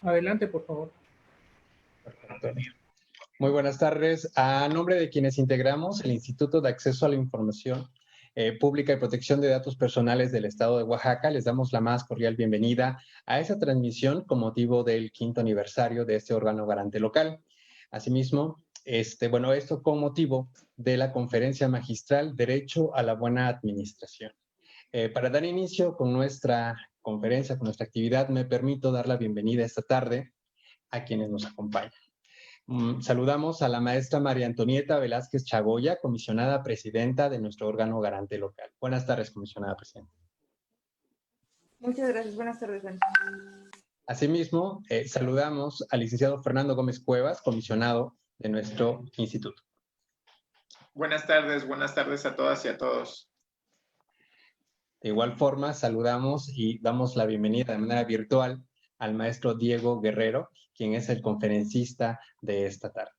Adelante, por favor. Perfecto. Muy buenas tardes. A nombre de quienes integramos el Instituto de Acceso a la Información Pública y Protección de Datos Personales del Estado de Oaxaca, les damos la más cordial bienvenida a esta transmisión con motivo del 5º aniversario de este órgano garante local. Asimismo, esto con motivo de la conferencia magistral Derecho a la Buena Administración. Para dar inicio con nuestra conferencia, con nuestra actividad, me permito dar la bienvenida esta tarde a quienes nos acompañan. Saludamos a la maestra María Antonieta Velázquez Chagoya, comisionada presidenta de nuestro órgano garante local. Buenas tardes, comisionada presidenta. Muchas gracias. Buenas tardes, Dani. Asimismo, saludamos al licenciado Fernando Gómez Cuevas, comisionado de nuestro instituto. Buenas tardes a todas y a todos. De igual forma, saludamos y damos la bienvenida de manera virtual al maestro Diego Guerrero, quien es el conferencista de esta tarde.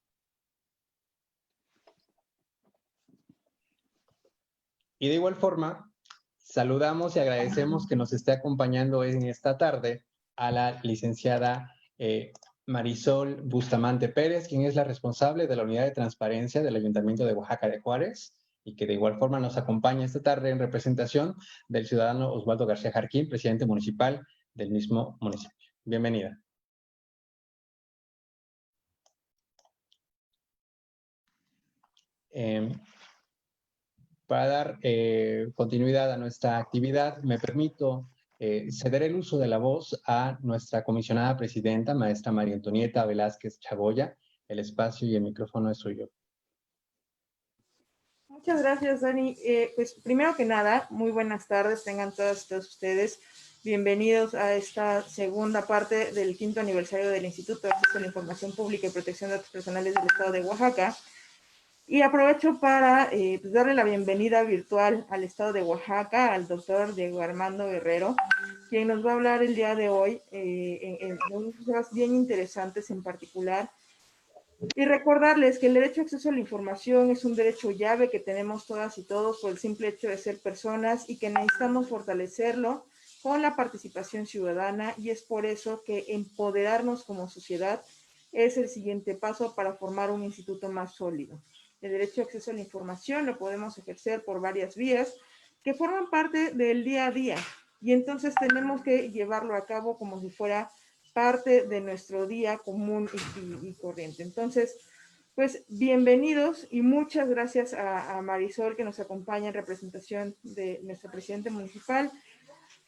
Y de igual forma, saludamos y agradecemos que nos esté acompañando en esta tarde a la licenciada Marisol Bustamante Pérez, quien es la responsable de la Unidad de Transparencia del Ayuntamiento de Oaxaca de Juárez, y que de igual forma nos acompaña esta tarde en representación del ciudadano Osvaldo García Jarquín, presidente municipal del mismo municipio. Bienvenida. Para dar continuidad a nuestra actividad, me permito ceder el uso de la voz a nuestra comisionada presidenta, maestra María Antonieta Velázquez Chagoya. El espacio y el micrófono es suyo. Muchas gracias, Dani. Pues primero que nada, muy buenas tardes, tengan todas y todos ustedes. Bienvenidos a esta segunda parte del 5º aniversario del Instituto de Acceso a la Información Pública y Protección de Datos Personales del Estado de Oaxaca. Y aprovecho para pues darle la bienvenida virtual al Estado de Oaxaca, al doctor Diego Armando Guerrero, quien nos va a hablar el día de hoy en unos temas bien interesantes en particular. Y recordarles que el derecho a acceso a la información es un derecho llave que tenemos todas y todos por el simple hecho de ser personas y que necesitamos fortalecerlo con la participación ciudadana, y es por eso que empoderarnos como sociedad es el siguiente paso para formar un instituto más sólido. El derecho a acceso a la información lo podemos ejercer por varias vías que forman parte del día a día, y entonces tenemos que llevarlo a cabo como si fuera parte de nuestro día común y corriente. Entonces, pues bienvenidos y muchas gracias a Marisol, que nos acompaña en representación de nuestra presidenta municipal,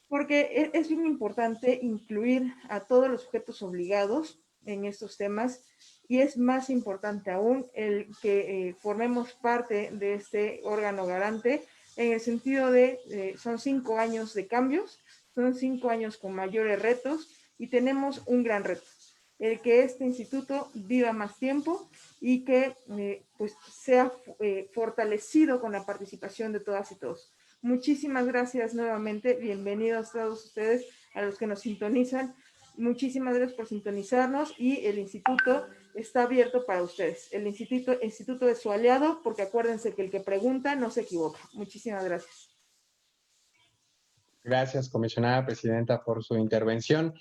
porque es bien importante incluir a todos los sujetos obligados en estos temas, y es más importante aún el que formemos parte de este órgano garante, en el sentido de son 5 años de cambios, son 5 años con mayores retos, y tenemos un gran reto, el que este instituto viva más tiempo y que pues sea fortalecido con la participación de todas y todos. Muchísimas gracias nuevamente, bienvenidos todos ustedes, a los que nos sintonizan. Muchísimas gracias por sintonizarnos, y el instituto está abierto para ustedes. El instituto es su aliado, porque acuérdense que el que pregunta no se equivoca. Muchísimas gracias. Gracias, comisionada presidenta, por su intervención.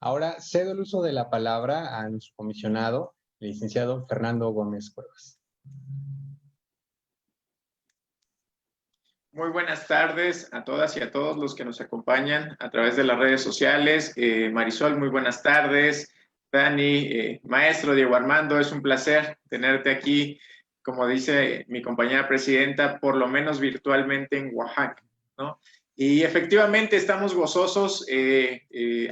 Ahora cedo el uso de la palabra a nuestro comisionado, el licenciado Fernando Gómez Cuevas. Muy buenas tardes a todas y a todos los que nos acompañan a través de las redes sociales. Marisol, muy buenas tardes. Dani, maestro Diego Armando, es un placer tenerte aquí, como dice mi compañera presidenta, por lo menos virtualmente en Oaxaca, ¿no? Y efectivamente estamos gozosos,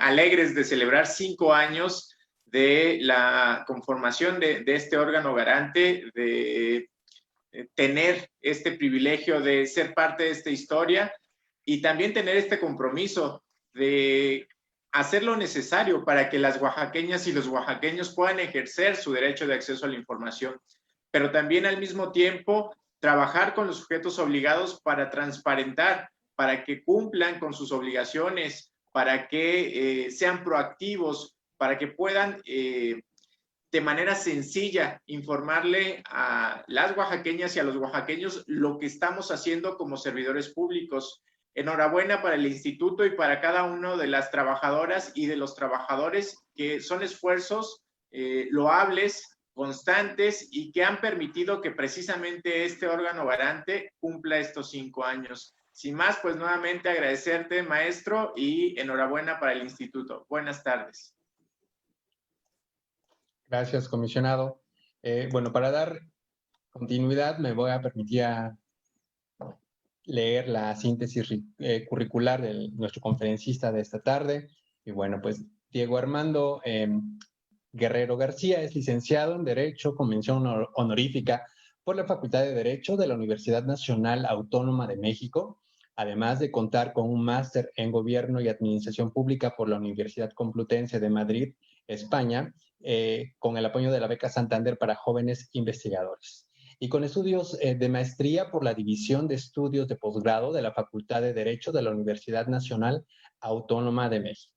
alegres de celebrar 5 años de la conformación de este órgano garante, de tener este privilegio de ser parte de esta historia, y también tener este compromiso de hacer lo necesario para que las oaxaqueñas y los oaxaqueños puedan ejercer su derecho de acceso a la información, pero también al mismo tiempo trabajar con los sujetos obligados para transparentar, para que cumplan con sus obligaciones, para que sean proactivos, para que puedan de manera sencilla informarle a las oaxaqueñas y a los oaxaqueños lo que estamos haciendo como servidores públicos. Enhorabuena para el instituto y para cada uno de las trabajadoras y de los trabajadores, que son esfuerzos loables, constantes, y que han permitido que precisamente este órgano garante cumpla estos 5 años. Sin más, pues nuevamente agradecerte, maestro, y enhorabuena para el instituto. Buenas tardes. Gracias, comisionado. Bueno, para dar continuidad, me voy a permitir leer la síntesis curricular de nuestro conferencista de esta tarde. Y bueno, pues Diego Armando Guerrero García es licenciado en Derecho con mención honorífica por la Facultad de Derecho de la Universidad Nacional Autónoma de México, además de contar con un máster en Gobierno y Administración Pública por la Universidad Complutense de Madrid, España, con el apoyo de la beca Santander para jóvenes investigadores, y con estudios de maestría por la División de Estudios de Posgrado de la Facultad de Derecho de la Universidad Nacional Autónoma de México.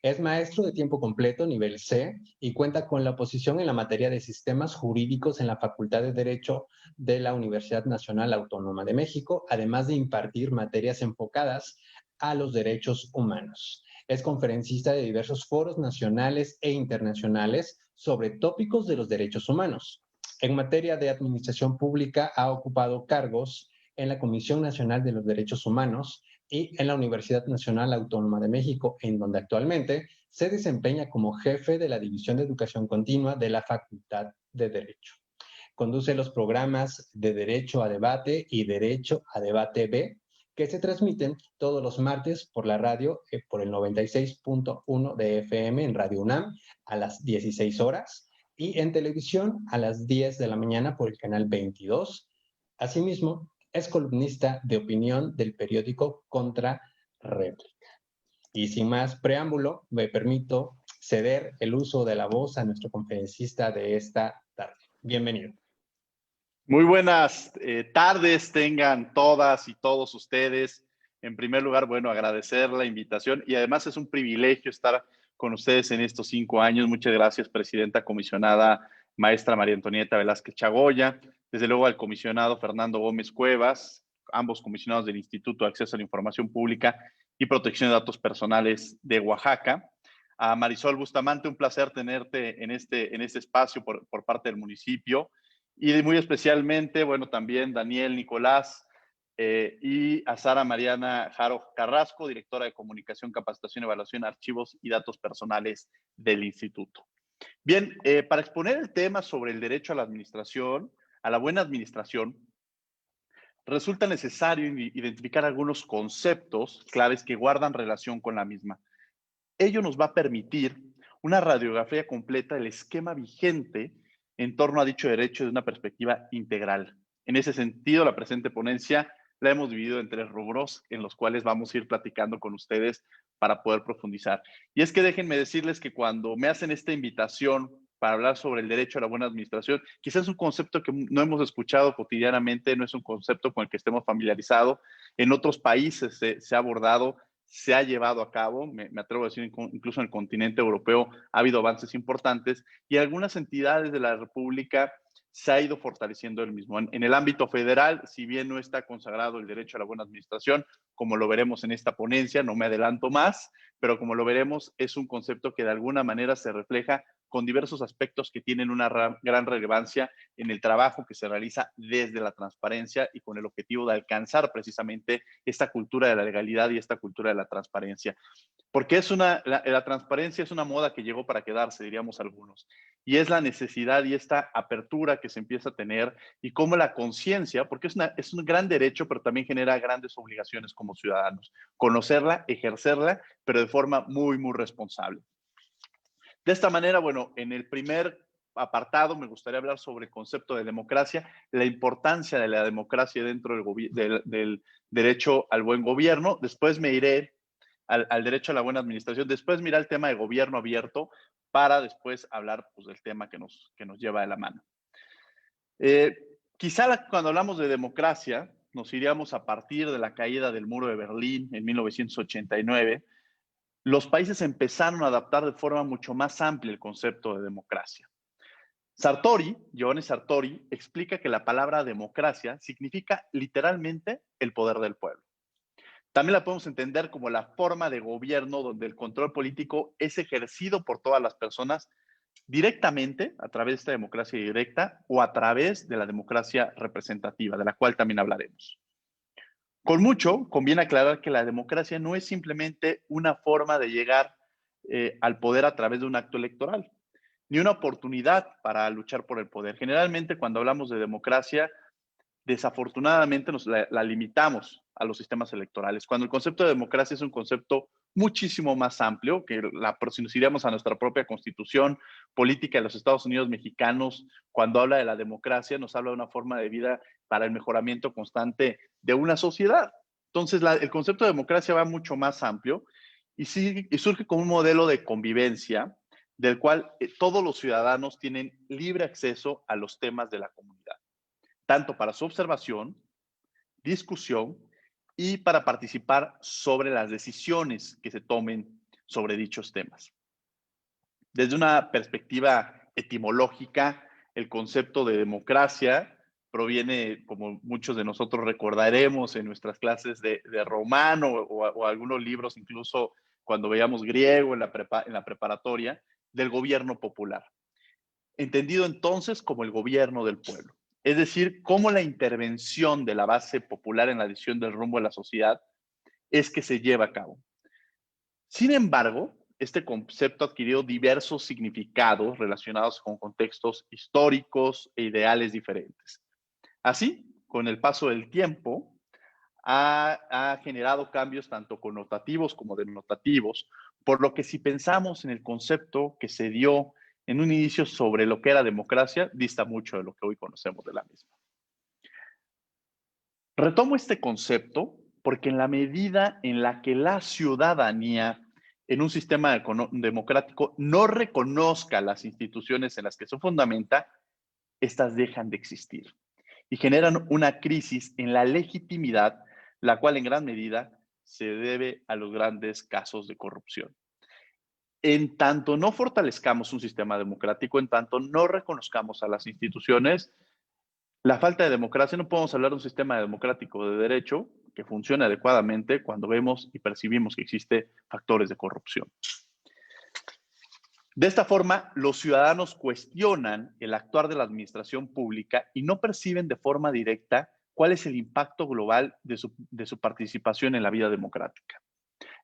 Es maestro de tiempo completo, nivel C, y cuenta con la oposición en la materia de sistemas jurídicos en la Facultad de Derecho de la Universidad Nacional Autónoma de México, además de impartir materias enfocadas a los derechos humanos. Es conferencista de diversos foros nacionales e internacionales sobre tópicos de los derechos humanos. En materia de administración pública ha ocupado cargos en la Comisión Nacional de los Derechos Humanos y en la Universidad Nacional Autónoma de México, en donde actualmente se desempeña como jefe de la División de Educación Continua de la Facultad de Derecho. Conduce los programas de Derecho a Debate y Derecho a Debate B, que se transmiten todos los martes por la radio, por el 96.1 de FM en Radio UNAM a las 16 horas y en televisión a las 10 de la mañana por el canal 22. Asimismo, es columnista de opinión del periódico Contrarréplica. Y sin más preámbulo, me permito ceder el uso de la voz a nuestro conferencista de esta tarde. Bienvenido. Muy buenas tardes tengan todas y todos ustedes. En primer lugar, bueno, agradecer la invitación, y además es un privilegio estar con ustedes en estos 5 años. Muchas gracias, presidenta comisionada maestra María Antonieta Velázquez Chagoya, desde luego al comisionado Fernando Gómez Cuevas, ambos comisionados del Instituto de Acceso a la Información Pública y Protección de Datos Personales de Oaxaca. A Marisol Bustamante, un placer tenerte en este espacio por parte del municipio. Y muy especialmente, bueno, también Daniel Nicolás y a Sara Mariana Jaro Carrasco, directora de Comunicación, Capacitación, Evaluación, Archivos y Datos Personales del Instituto. Bien, para exponer el tema sobre el derecho a la administración, a la buena administración, resulta necesario identificar algunos conceptos claves que guardan relación con la misma. Ello nos va a permitir una radiografía completa del esquema vigente en torno a dicho derecho de una perspectiva integral. En ese sentido, la presente ponencia la hemos dividido en 3 rubros en los cuales vamos a ir platicando con ustedes para poder profundizar. Y es que déjenme decirles que cuando me hacen esta invitación para hablar sobre el derecho a la buena administración, quizás es un concepto que no hemos escuchado cotidianamente, no es un concepto con el que estemos familiarizados. En otros países se ha abordado, se ha llevado a cabo, me atrevo a decir, incluso en el continente europeo ha habido avances importantes, y algunas entidades de la República se ha ido fortaleciendo el mismo. En el ámbito federal, si bien no está consagrado el derecho a la buena administración, como lo veremos en esta ponencia, no me adelanto más, pero como lo veremos, es un concepto que de alguna manera se refleja con diversos aspectos que tienen una gran relevancia en el trabajo que se realiza desde la transparencia y con el objetivo de alcanzar precisamente esta cultura de la legalidad y esta cultura de la transparencia. Porque la transparencia es una moda que llegó para quedarse, diríamos algunos, y es la necesidad y esta apertura que se empieza a tener, y cómo la conciencia, porque es un gran derecho, pero también genera grandes obligaciones como ciudadanos, conocerla, ejercerla, pero de forma muy, muy responsable. De esta manera, bueno, en el primer apartado me gustaría hablar sobre el concepto de democracia, la importancia de la democracia dentro del derecho al buen gobierno. Después me iré al derecho a la buena administración. Después mira el tema de gobierno abierto, para después hablar pues, del tema que nos lleva de la mano. Quizá cuando hablamos de democracia, nos iríamos a partir de la caída del muro de Berlín en 1989. Los países empezaron a adaptar de forma mucho más amplia el concepto de democracia. Giovanni Sartori, explica que la palabra democracia significa literalmente el poder del pueblo. También la podemos entender como la forma de gobierno donde el control político es ejercido por todas las personas directamente a través de esta democracia directa o a través de la democracia representativa, de la cual también hablaremos. Con mucho, conviene aclarar que la democracia no es simplemente una forma de llegar al poder a través de un acto electoral, ni una oportunidad para luchar por el poder. Generalmente, cuando hablamos de democracia, desafortunadamente la limitamos a los sistemas electorales, cuando el concepto de democracia es un concepto muchísimo más amplio, que si nos iríamos a nuestra propia constitución política de los Estados Unidos mexicanos, cuando habla de la democracia, nos habla de una forma de vida para el mejoramiento constante de una sociedad. Entonces, el concepto de democracia va mucho más amplio y surge como un modelo de convivencia del cual todos los ciudadanos tienen libre acceso a los temas de la comunidad, tanto para su observación, discusión y para participar sobre las decisiones que se tomen sobre dichos temas. Desde una perspectiva etimológica, el concepto de democracia proviene, como muchos de nosotros recordaremos en nuestras clases de romano o algunos libros, incluso cuando veíamos griego en la preparatoria, del gobierno popular. Entendido entonces como el gobierno del pueblo. Es decir, cómo la intervención de la base popular en la decisión del rumbo de la sociedad es que se lleva a cabo. Sin embargo, este concepto adquirió diversos significados relacionados con contextos históricos e ideales diferentes. Así, con el paso del tiempo, ha generado cambios tanto connotativos como denotativos, por lo que si pensamos en el concepto que se dio en un inicio sobre lo que era democracia, dista mucho de lo que hoy conocemos de la misma. Retomo este concepto porque en la medida en la que la ciudadanía en un sistema democrático no reconozca las instituciones en las que se fundamenta, estas dejan de existir y generan una crisis en la legitimidad, la cual en gran medida se debe a los grandes casos de corrupción. En tanto no fortalezcamos un sistema democrático, en tanto no reconozcamos a las instituciones, la falta de democracia, no podemos hablar de un sistema democrático de derecho que funcione adecuadamente cuando vemos y percibimos que existen factores de corrupción. De esta forma, los ciudadanos cuestionan el actuar de la administración pública y no perciben de forma directa cuál es el impacto global de su participación en la vida democrática.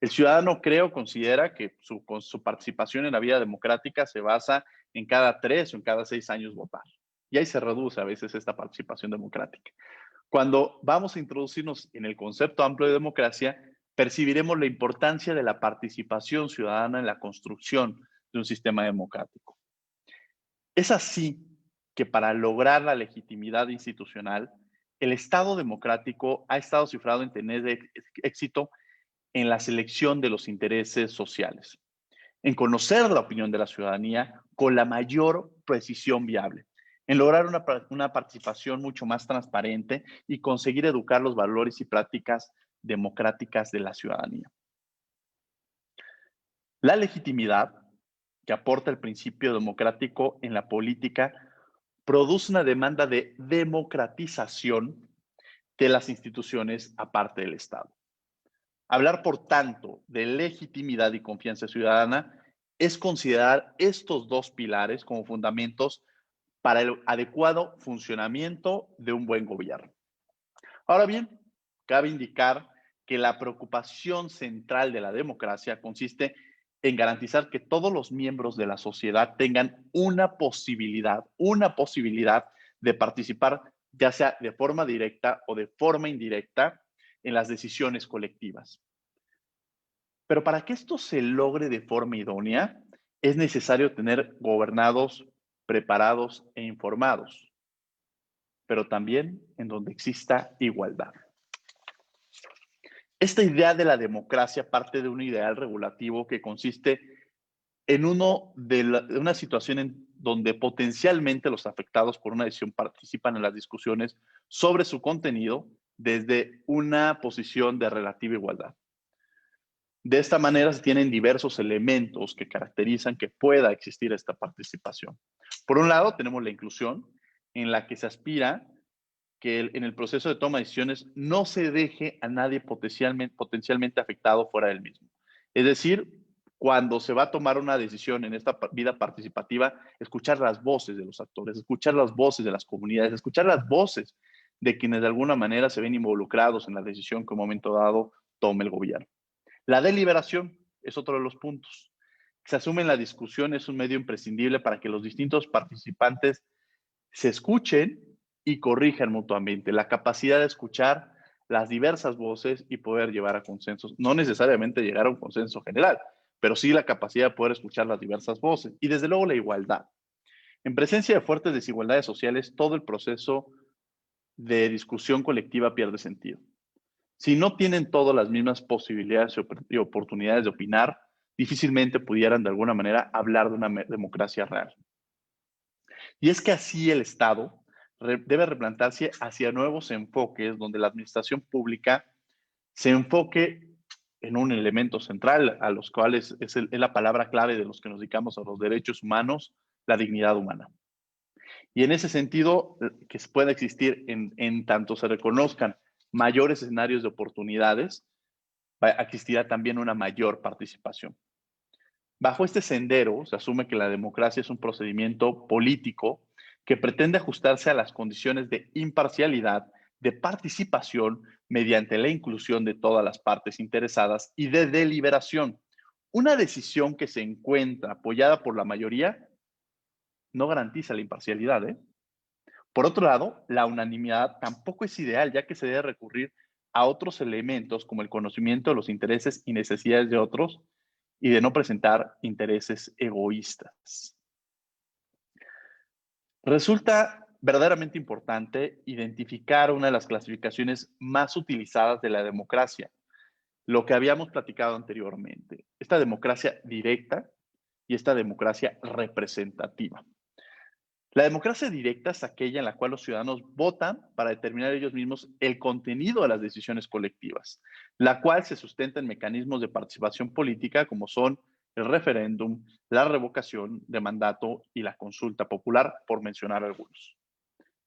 El ciudadano, creo, considera que su participación en la vida democrática se basa en cada 3 o en cada 6 años votar. Y ahí se reduce a veces esta participación democrática. Cuando vamos a introducirnos en el concepto amplio de democracia, percibiremos la importancia de la participación ciudadana en la construcción de un sistema democrático. Es así que para lograr la legitimidad institucional, el Estado democrático ha estado cifrado en tener éxito en la selección de los intereses sociales, en conocer la opinión de la ciudadanía con la mayor precisión viable, en lograr una participación mucho más transparente y conseguir educar los valores y prácticas democráticas de la ciudadanía. La legitimidad que aporta el principio democrático en la política produce una demanda de democratización de las instituciones aparte del Estado. Hablar, por tanto, de legitimidad y confianza ciudadana es considerar estos dos pilares como fundamentos para el adecuado funcionamiento de un buen gobierno. Ahora bien, cabe indicar que la preocupación central de la democracia consiste en garantizar que todos los miembros de la sociedad tengan una posibilidad de participar, ya sea de forma directa o de forma indirecta, en las decisiones colectivas. Pero para que esto se logre de forma idónea, es necesario tener gobernados preparados e informados, pero también en donde exista igualdad. Esta idea de la democracia parte de un ideal regulativo que consiste en una situación en donde potencialmente los afectados por una decisión participan en las discusiones sobre su contenido desde una posición de relativa igualdad. De esta manera se tienen diversos elementos que caracterizan que pueda existir esta participación. Por un lado, tenemos la inclusión, en la que se aspira que en el proceso de toma de decisiones no se deje a nadie potencialmente afectado fuera del mismo. Es decir, cuando se va a tomar una decisión en esta vida participativa, escuchar las voces de los actores, escuchar las voces de las comunidades, escuchar las voces de quienes de alguna manera se ven involucrados en la decisión que en un momento dado tome el gobierno. La deliberación es otro de los puntos. Se asume en la discusión, es un medio imprescindible para que los distintos participantes se escuchen y corrijan mutuamente. La capacidad de escuchar las diversas voces y poder llevar a consensos, no necesariamente llegar a un consenso general, pero sí la capacidad de poder escuchar las diversas voces. Y desde luego la igualdad. En presencia de fuertes desigualdades sociales, todo el proceso de discusión colectiva pierde sentido. Si no tienen todas las mismas posibilidades y oportunidades de opinar, difícilmente pudieran de alguna manera hablar de una democracia real. Y es que así el Estado debe replantearse hacia nuevos enfoques donde la administración pública se enfoque en un elemento central, a los cuales es la palabra clave de los que nos dedicamos a los derechos humanos, la dignidad humana. Y en ese sentido, que pueda existir en tanto se reconozcan mayores escenarios de oportunidades, existirá también una mayor participación. Bajo este sendero, se asume que la democracia es un procedimiento político que pretende ajustarse a las condiciones de imparcialidad, de participación mediante la inclusión de todas las partes interesadas y de deliberación. Una decisión que se encuentra apoyada por la mayoría no garantiza la imparcialidad, ¿eh? Por otro lado, la unanimidad tampoco es ideal, ya que se debe recurrir a otros elementos como el conocimiento de los intereses y necesidades de otros y de no presentar intereses egoístas. Resulta verdaderamente importante identificar una de las clasificaciones más utilizadas de la democracia, lo que habíamos platicado anteriormente, esta democracia directa y esta democracia representativa. La democracia directa es aquella en la cual los ciudadanos votan para determinar ellos mismos el contenido de las decisiones colectivas, la cual se sustenta en mecanismos de participación política como son el referéndum, la revocación de mandato y la consulta popular, por mencionar algunos.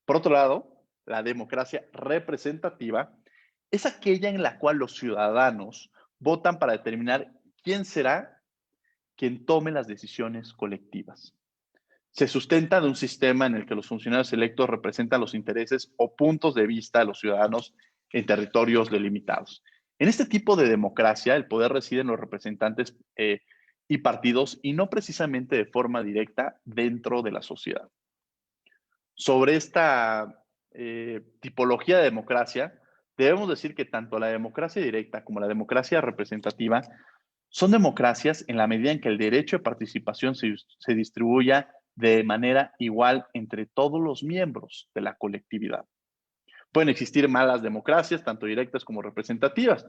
Por otro lado, la democracia representativa es aquella en la cual los ciudadanos votan para determinar quién será quien tome las decisiones colectivas. Se sustenta de un sistema en el que los funcionarios electos representan los intereses o puntos de vista de los ciudadanos en territorios delimitados. En este tipo de democracia, el poder reside en los representantes y partidos y no precisamente de forma directa dentro de la sociedad. Sobre esta tipología de democracia, debemos decir que tanto la democracia directa como la democracia representativa son democracias en la medida en que el derecho de participación se distribuya de manera igual entre todos los miembros de la colectividad. Pueden existir malas democracias, tanto directas como representativas.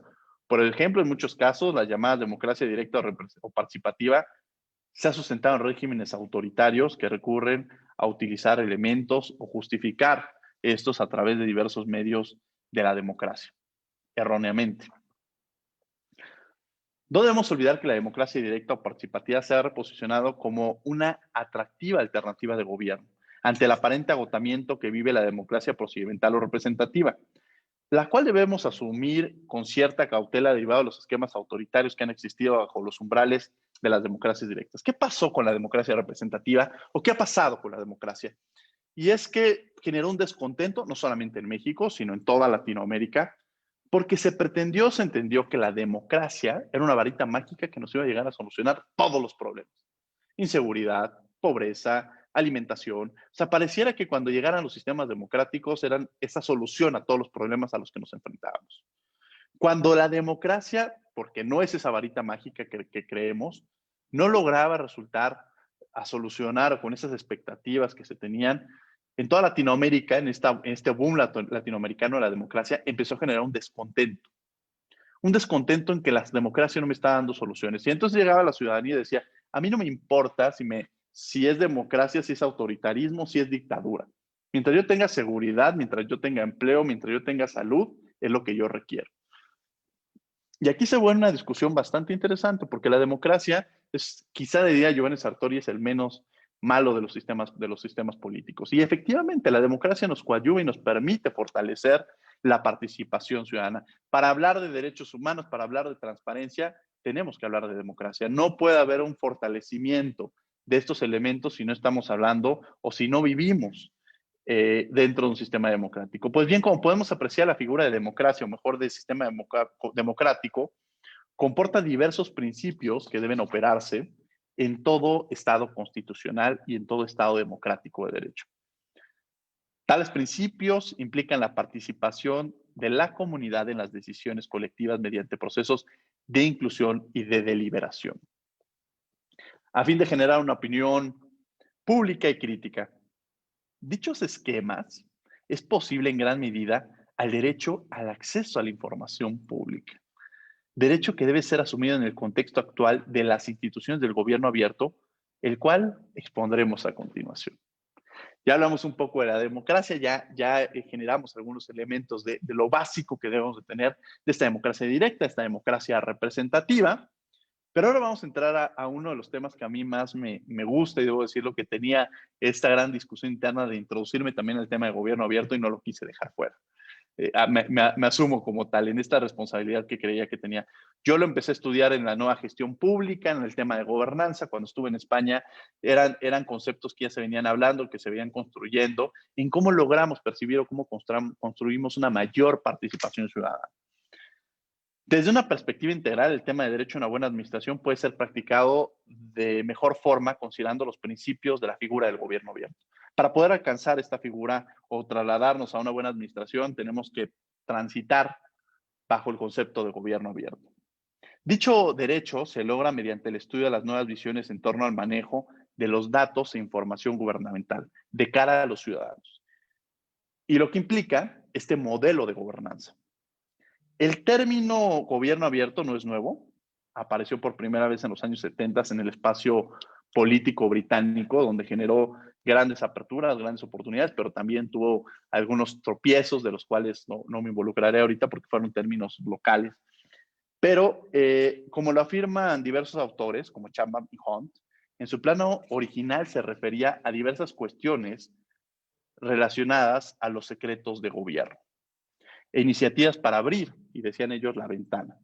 Por ejemplo, en muchos casos, la llamada democracia directa o participativa se ha sustentado en regímenes autoritarios que recurren a utilizar elementos o justificar estos a través de diversos medios de la democracia, erróneamente. No debemos olvidar que la democracia directa o participativa se ha reposicionado como una atractiva alternativa de gobierno ante el aparente agotamiento que vive la democracia procedimental o representativa, la cual debemos asumir con cierta cautela derivado de los esquemas autoritarios que han existido bajo los umbrales de las democracias directas. ¿Qué pasó con la democracia representativa o qué ha pasado con la democracia? Y es que generó un descontento, no solamente en México, sino en toda Latinoamérica, porque se entendió que la democracia era una varita mágica que nos iba a llegar a solucionar todos los problemas. Inseguridad, pobreza, alimentación. O sea, pareciera que cuando llegaran los sistemas democráticos eran esa solución a todos los problemas a los que nos enfrentábamos. Cuando la democracia, porque no es esa varita mágica que creemos, no lograba resultar a solucionar con esas expectativas que se tenían, en toda Latinoamérica, en este boom latinoamericano de la democracia, empezó a generar un descontento. Un descontento en que la democracia no me está dando soluciones. Y entonces llegaba la ciudadanía y decía, a mí no me importa si es democracia, si es autoritarismo, si es dictadura. Mientras yo tenga seguridad, mientras yo tenga empleo, mientras yo tenga salud, es lo que yo requiero. Y aquí se vuelve una discusión bastante interesante, porque la democracia, quizá diría Giovanni Sartori, es el menos malo de los sistemas políticos. Y efectivamente, la democracia nos coadyuva y nos permite fortalecer la participación ciudadana. Para hablar de derechos humanos, para hablar de transparencia, tenemos que hablar de democracia. No puede haber un fortalecimiento de estos elementos si no estamos hablando o si no vivimos dentro de un sistema democrático. Pues bien, como podemos apreciar, la figura de democracia, o mejor, de sistema democrático, comporta diversos principios que deben operarse en todo Estado constitucional y en todo Estado democrático de derecho. Tales principios implican la participación de la comunidad en las decisiones colectivas mediante procesos de inclusión y de deliberación, a fin de generar una opinión pública y crítica. Dichos esquemas es posible en gran medida al derecho al acceso a la información pública, derecho que debe ser asumido en el contexto actual de las instituciones del gobierno abierto, el cual expondremos a continuación. Ya hablamos un poco de la democracia, ya generamos algunos elementos de lo básico que debemos de tener de esta democracia directa, esta democracia representativa, pero ahora vamos a entrar a uno de los temas que a mí más me gusta, y debo decirlo, que tenía esta gran discusión interna de introducirme también al tema de gobierno abierto y no lo quise dejar fuera. Me asumo como tal en esta responsabilidad que creía que tenía. Yo lo empecé a estudiar en la nueva gestión pública, en el tema de gobernanza. Cuando estuve en España, eran conceptos que ya se venían hablando, que se venían construyendo, en cómo logramos percibir o cómo construimos una mayor participación ciudadana. Desde una perspectiva integral, el tema de derecho a una buena administración puede ser practicado de mejor forma considerando los principios de la figura del gobierno abierto. Para poder alcanzar esta figura o trasladarnos a una buena administración, tenemos que transitar bajo el concepto de gobierno abierto. Dicho derecho se logra mediante el estudio de las nuevas visiones en torno al manejo de los datos e información gubernamental de cara a los ciudadanos, y lo que implica este modelo de gobernanza. El término gobierno abierto no es nuevo, apareció por primera vez en los años 70 en el espacio político británico, donde generó grandes aperturas, grandes oportunidades, pero también tuvo algunos tropiezos de los cuales no me involucraré ahorita porque fueron términos locales. Pero como lo afirman diversos autores, como Chapman y Hunt, en su plano original se refería a diversas cuestiones relacionadas a los secretos de gobierno e iniciativas para abrir, y decían ellos, la ventana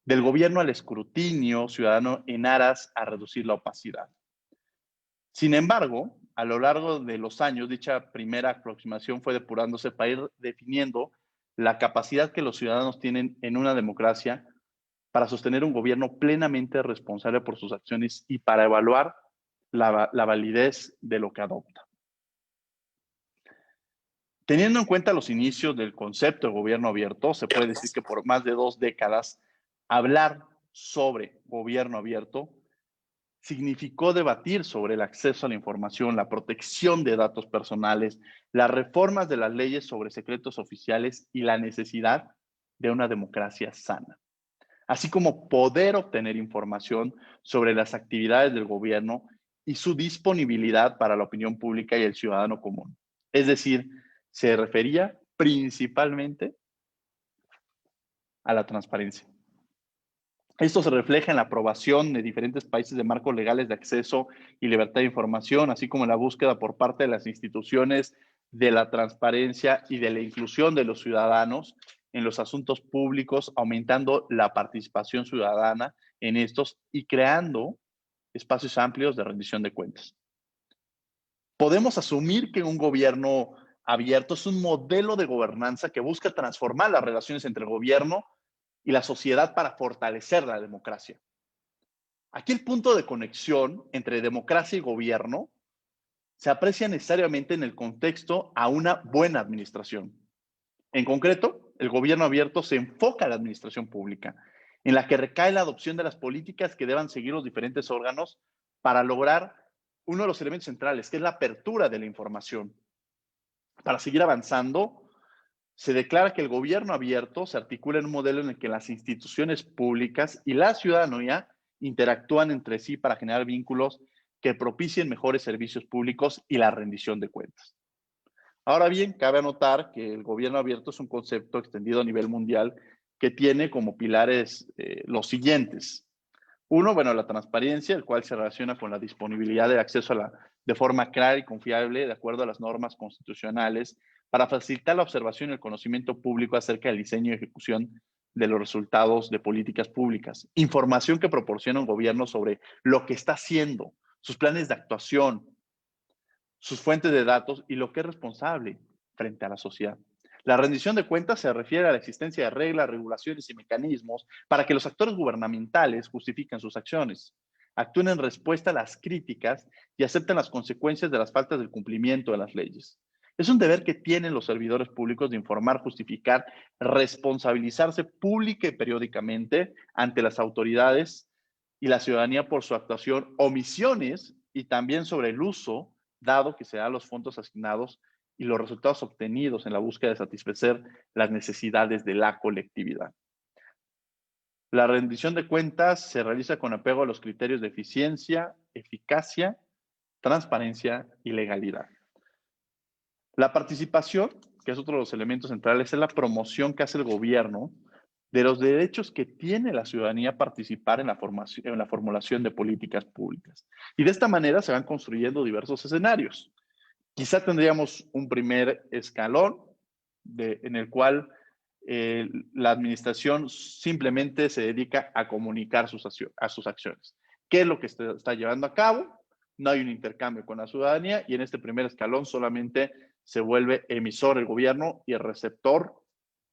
del gobierno al escrutinio ciudadano en aras a reducir la opacidad. Sin embargo, a lo largo de los años, dicha primera aproximación fue depurándose para ir definiendo la capacidad que los ciudadanos tienen en una democracia para sostener un gobierno plenamente responsable por sus acciones y para evaluar la validez de lo que adopta. Teniendo en cuenta los inicios del concepto de gobierno abierto, se puede decir que por más de 2 décadas, hablar sobre gobierno abierto significó debatir sobre el acceso a la información, la protección de datos personales, las reformas de las leyes sobre secretos oficiales y la necesidad de una democracia sana, así como poder obtener información sobre las actividades del gobierno y su disponibilidad para la opinión pública y el ciudadano común. Es decir, se refería principalmente a la transparencia. Esto se refleja en la aprobación de diferentes países de marcos legales de acceso y libertad de información, así como en la búsqueda por parte de las instituciones de la transparencia y de la inclusión de los ciudadanos en los asuntos públicos, aumentando la participación ciudadana en estos y creando espacios amplios de rendición de cuentas. Podemos asumir que un gobierno abierto es un modelo de gobernanza que busca transformar las relaciones entre el gobierno y la sociedad para fortalecer la democracia. Aquí el punto de conexión entre democracia y gobierno se aprecia necesariamente en el contexto a una buena administración. En concreto, el gobierno abierto se enfoca en la administración pública, en la que recae la adopción de las políticas que deban seguir los diferentes órganos para lograr uno de los elementos centrales, que es la apertura de la información. Para seguir avanzando, se declara que el gobierno abierto se articula en un modelo en el que las instituciones públicas y la ciudadanía interactúan entre sí para generar vínculos que propicien mejores servicios públicos y la rendición de cuentas. Ahora bien, cabe anotar que el gobierno abierto es un concepto extendido a nivel mundial que tiene como pilares los siguientes. Uno, bueno, la transparencia, el cual se relaciona con la disponibilidad de acceso a la de forma clara y confiable, de acuerdo a las normas constitucionales, para facilitar la observación y el conocimiento público acerca del diseño y ejecución de los resultados de políticas públicas. Información que proporciona un gobierno sobre lo que está haciendo, sus planes de actuación, sus fuentes de datos y lo que es responsable frente a la sociedad. La rendición de cuentas se refiere a la existencia de reglas, regulaciones y mecanismos para que los actores gubernamentales justifiquen sus acciones, actúen en respuesta a las críticas y acepten las consecuencias de las faltas del cumplimiento de las leyes. Es un deber que tienen los servidores públicos de informar, justificar, responsabilizarse pública y periódicamente ante las autoridades y la ciudadanía por su actuación, omisiones y también sobre el uso dado que se da los fondos asignados y los resultados obtenidos en la búsqueda de satisfacer las necesidades de la colectividad. La rendición de cuentas se realiza con apego a los criterios de eficiencia, eficacia, transparencia y legalidad. La participación, que es otro de los elementos centrales, es la promoción que hace el gobierno de los derechos que tiene la ciudadanía a participar en la formulación de políticas públicas. Y de esta manera se van construyendo diversos escenarios. Quizá tendríamos un primer escalón en el cual la administración simplemente se dedica a comunicar sus acciones. ¿Qué es lo que está llevando a cabo? No hay un intercambio con la ciudadanía y en este primer escalón solamente se vuelve emisor el gobierno y el receptor,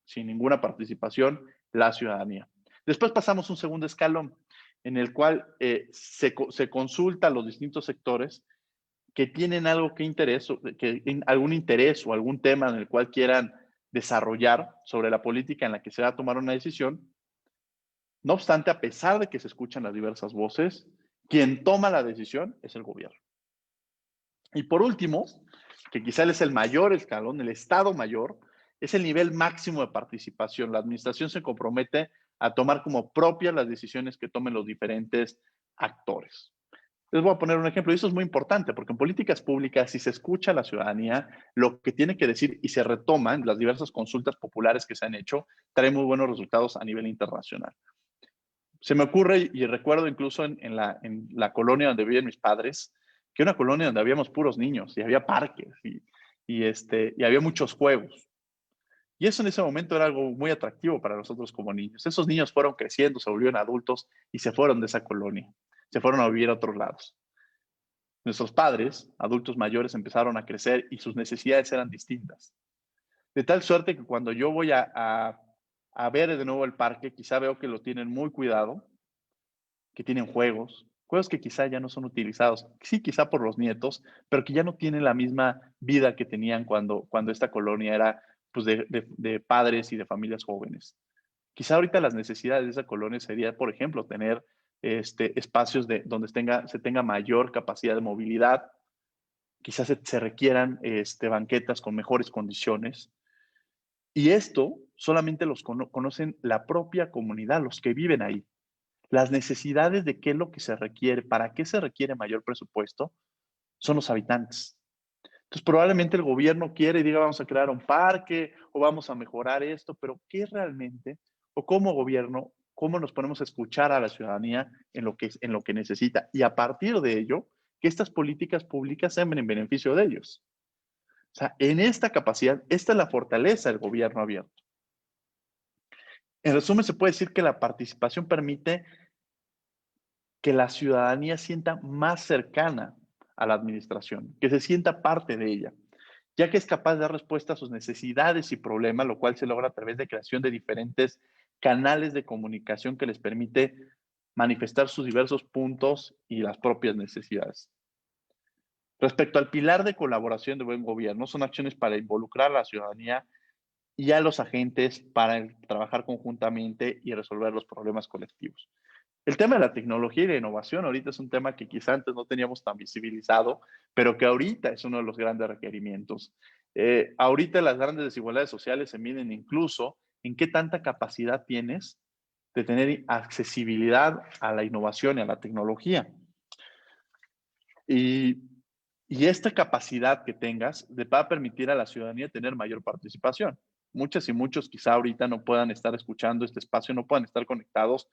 sin ninguna participación, la ciudadanía. Después pasamos a un segundo escalón en el cual se consulta a los distintos sectores que tienen algún interés o algún tema en el cual quieran desarrollar sobre la política en la que se va a tomar una decisión. No obstante, a pesar de que se escuchan las diversas voces, quien toma la decisión es el gobierno. Y por último, que quizá es el mayor escalón, el Estado Mayor, es el nivel máximo de participación. La administración se compromete a tomar como propias las decisiones que tomen los diferentes actores. Les voy a poner un ejemplo, y eso es muy importante, porque en políticas públicas, si se escucha a la ciudadanía, lo que tiene que decir y se retoman las diversas consultas populares que se han hecho, trae muy buenos resultados a nivel internacional. Se me ocurre, y recuerdo incluso en la colonia donde viven mis padres, que era una colonia donde habíamos puros niños, y había parques, y había muchos juegos. Y eso en ese momento era algo muy atractivo para nosotros como niños. Esos niños fueron creciendo, se volvieron adultos y se fueron de esa colonia. Se fueron a vivir a otros lados. Nuestros padres, adultos mayores, empezaron a crecer y sus necesidades eran distintas. De tal suerte que cuando yo voy a ver de nuevo el parque, quizá veo que lo tienen muy cuidado, que tienen juegos que quizá ya no son utilizados. Sí, quizá por los nietos, pero que ya no tienen la misma vida que tenían cuando esta colonia era pues, de padres y de familias jóvenes. Quizá ahorita las necesidades de esa colonia sería, por ejemplo, tener espacios donde se tenga mayor capacidad de movilidad, quizás se requieran banquetas con mejores condiciones. Y esto solamente los conocen la propia comunidad, los que viven ahí. Las necesidades de qué es lo que se requiere, para qué se requiere mayor presupuesto, son los habitantes. Entonces, probablemente el gobierno quiere y diga, vamos a crear un parque o vamos a mejorar esto, pero ¿qué realmente? O como gobierno, ¿cómo nos ponemos a escuchar a la ciudadanía en lo que necesita? Y a partir de ello, que estas políticas públicas sean en beneficio de ellos. O sea, en esta capacidad, esta es la fortaleza del gobierno abierto. En resumen, se puede decir que la participación permite que la ciudadanía sienta más cercana a la administración, que se sienta parte de ella, ya que es capaz de dar respuesta a sus necesidades y problemas, lo cual se logra a través de creación de diferentes canales de comunicación que les permite manifestar sus diversos puntos y las propias necesidades. Respecto al pilar de colaboración de buen gobierno, son acciones para involucrar a la ciudadanía y a los agentes para trabajar conjuntamente y resolver los problemas colectivos. El tema de la tecnología y la innovación ahorita es un tema que quizá antes no teníamos tan visibilizado, pero que ahorita es uno de los grandes requerimientos. Ahorita las grandes desigualdades sociales se miden incluso en qué tanta capacidad tienes de tener accesibilidad a la innovación y a la tecnología. Y esta capacidad que tengas le va a permitir a la ciudadanía tener mayor participación. Muchas y muchos quizá ahorita no puedan estar escuchando este espacio, no puedan estar conectados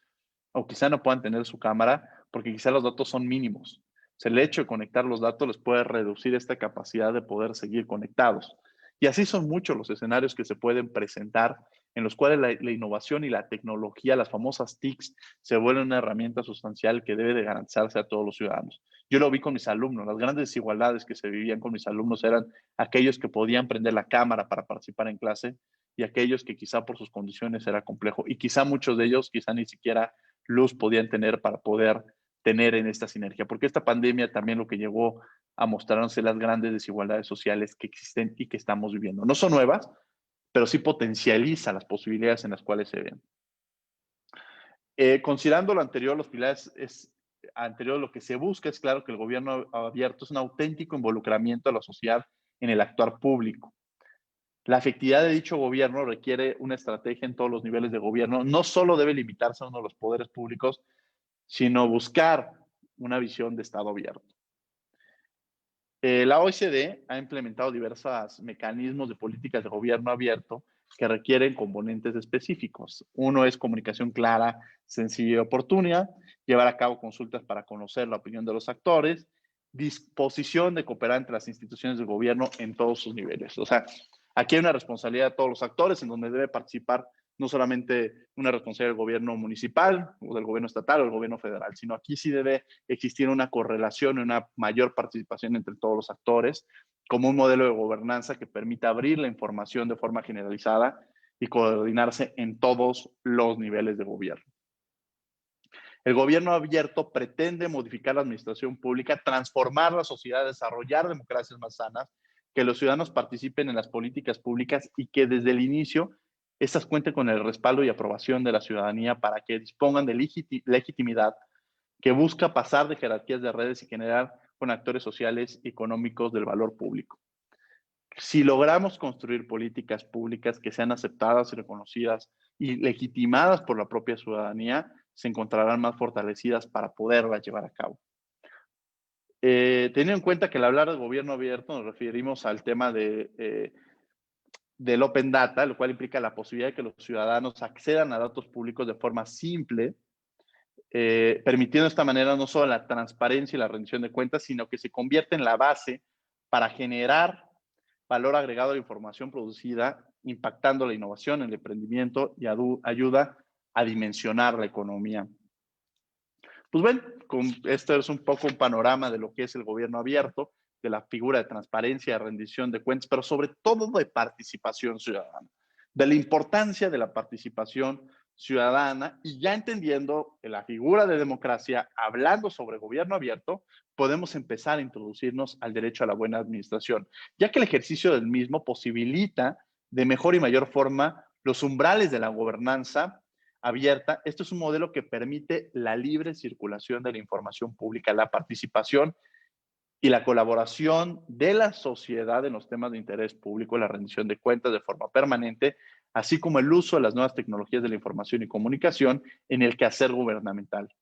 o quizá no puedan tener su cámara porque quizá los datos son mínimos. sea, el hecho de conectar los datos les puede reducir esta capacidad de poder seguir conectados. Y así son muchos los escenarios que se pueden presentar en los cuales la innovación y la tecnología, las famosas TICs, se vuelven una herramienta sustancial que debe de garantizarse a todos los ciudadanos. Yo lo vi con mis alumnos, las grandes desigualdades que se vivían con mis alumnos eran aquellos que podían prender la cámara para participar en clase y aquellos que quizá por sus condiciones era complejo y quizá muchos de ellos quizá ni siquiera luz podían tener para poder tener en esta sinergia, porque esta pandemia también lo que llegó a mostrarnos las grandes desigualdades sociales que existen y que estamos viviendo. No son nuevas, pero sí potencializa las posibilidades en las cuales se ven. Considerando lo anterior, los pilares anterior, lo que se busca es claro que el gobierno abierto es un auténtico involucramiento de la sociedad en el actuar público. La efectividad de dicho gobierno requiere una estrategia en todos los niveles de gobierno. No solo debe limitarse a uno de los poderes públicos, sino buscar una visión de Estado abierto. La OECD ha implementado diversos mecanismos de políticas de gobierno abierto que requieren componentes específicos. Uno es comunicación clara, sencilla y oportuna, llevar a cabo consultas para conocer la opinión de los actores, disposición de cooperar entre las instituciones del gobierno en todos sus niveles. O sea, aquí hay una responsabilidad de todos los actores en donde debe participar no solamente una responsabilidad del gobierno municipal o del gobierno estatal o del gobierno federal, sino aquí sí debe existir una correlación y una mayor participación entre todos los actores como un modelo de gobernanza que permita abrir la información de forma generalizada y coordinarse en todos los niveles de gobierno. El gobierno abierto pretende modificar la administración pública, transformar la sociedad, desarrollar democracias más sanas, que los ciudadanos participen en las políticas públicas y que desde el inicio estas cuenten con el respaldo y aprobación de la ciudadanía para que dispongan de legitimidad que busca pasar de jerarquías de redes y generar con actores sociales y económicos del valor público. Si logramos construir políticas públicas que sean aceptadas y reconocidas y legitimadas por la propia ciudadanía, se encontrarán más fortalecidas para poderlas llevar a cabo. Teniendo en cuenta que al hablar de gobierno abierto nos referimos al tema del Open Data, lo cual implica la posibilidad de que los ciudadanos accedan a datos públicos de forma simple, permitiendo de esta manera no solo la transparencia y la rendición de cuentas, sino que se convierte en la base para generar valor agregado a la información producida, impactando la innovación, el emprendimiento y ayuda a dimensionar la economía. Pues bueno, esto es un poco un panorama de lo que es el gobierno abierto, de la figura de transparencia, de rendición de cuentas, pero sobre todo de participación ciudadana, de la importancia de la participación ciudadana y ya entendiendo la figura de democracia, hablando sobre gobierno abierto, podemos empezar a introducirnos al derecho a la buena administración, ya que el ejercicio del mismo posibilita de mejor y mayor forma los umbrales de la gobernanza abierta. Esto es un modelo que permite la libre circulación de la información pública, la participación y la colaboración de la sociedad en los temas de interés público, la rendición de cuentas de forma permanente, así como el uso de las nuevas tecnologías de la información y comunicación en el quehacer gubernamental.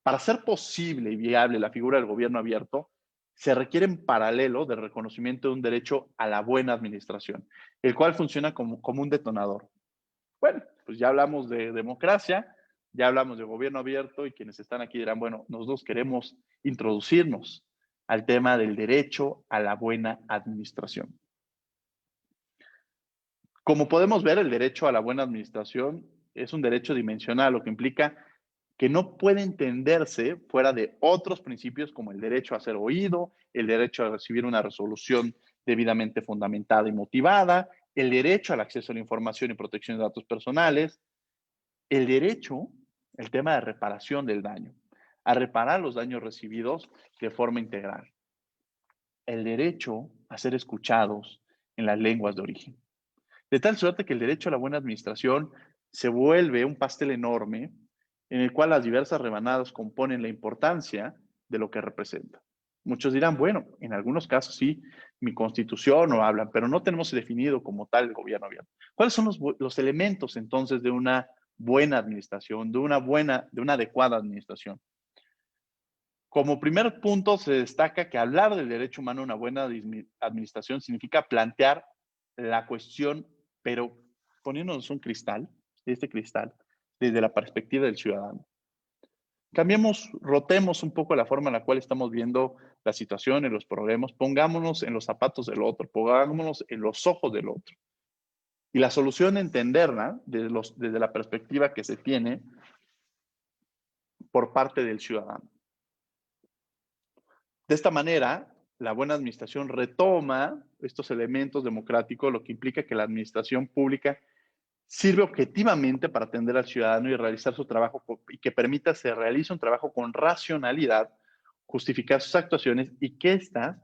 Para ser posible y viable la figura del gobierno abierto, se requiere en paralelo del reconocimiento de un derecho a la buena administración, el cual funciona como un detonador. Bueno, pues ya hablamos de democracia, ya hablamos de gobierno abierto y quienes están aquí dirán, bueno, nosotros queremos introducirnos al tema del derecho a la buena administración. Como podemos ver, el derecho a la buena administración es un derecho dimensional, lo que implica que no puede entenderse fuera de otros principios como el derecho a ser oído, el derecho a recibir una resolución debidamente fundamentada y motivada, el derecho al acceso a la información y protección de datos personales, el derecho, el tema de reparación del daño, a reparar los daños recibidos de forma integral, el derecho a ser escuchados en las lenguas de origen. De tal suerte que el derecho a la buena administración se vuelve un pastel enorme en el cual las diversas rebanadas componen la importancia de lo que representa. Muchos dirán, bueno, en algunos casos sí, mi constitución no habla, pero no tenemos definido como tal el gobierno abierto. ¿Cuáles son los elementos entonces de una buena administración, de una adecuada administración? Como primer punto se destaca que hablar del derecho humano a una buena administración significa plantear la cuestión, pero poniéndonos un cristal, desde la perspectiva del ciudadano. Cambiemos, rotemos un poco la forma en la cual estamos viendo la situación y los problemas, pongámonos en los zapatos del otro, pongámonos en los ojos del otro. Y la solución, entenderla desde la perspectiva que se tiene por parte del ciudadano. De esta manera, la buena administración retoma estos elementos democráticos, lo que implica que la administración pública sirve objetivamente para atender al ciudadano y realizar su trabajo y que permita se realice un trabajo con racionalidad, justificar sus actuaciones y que éstas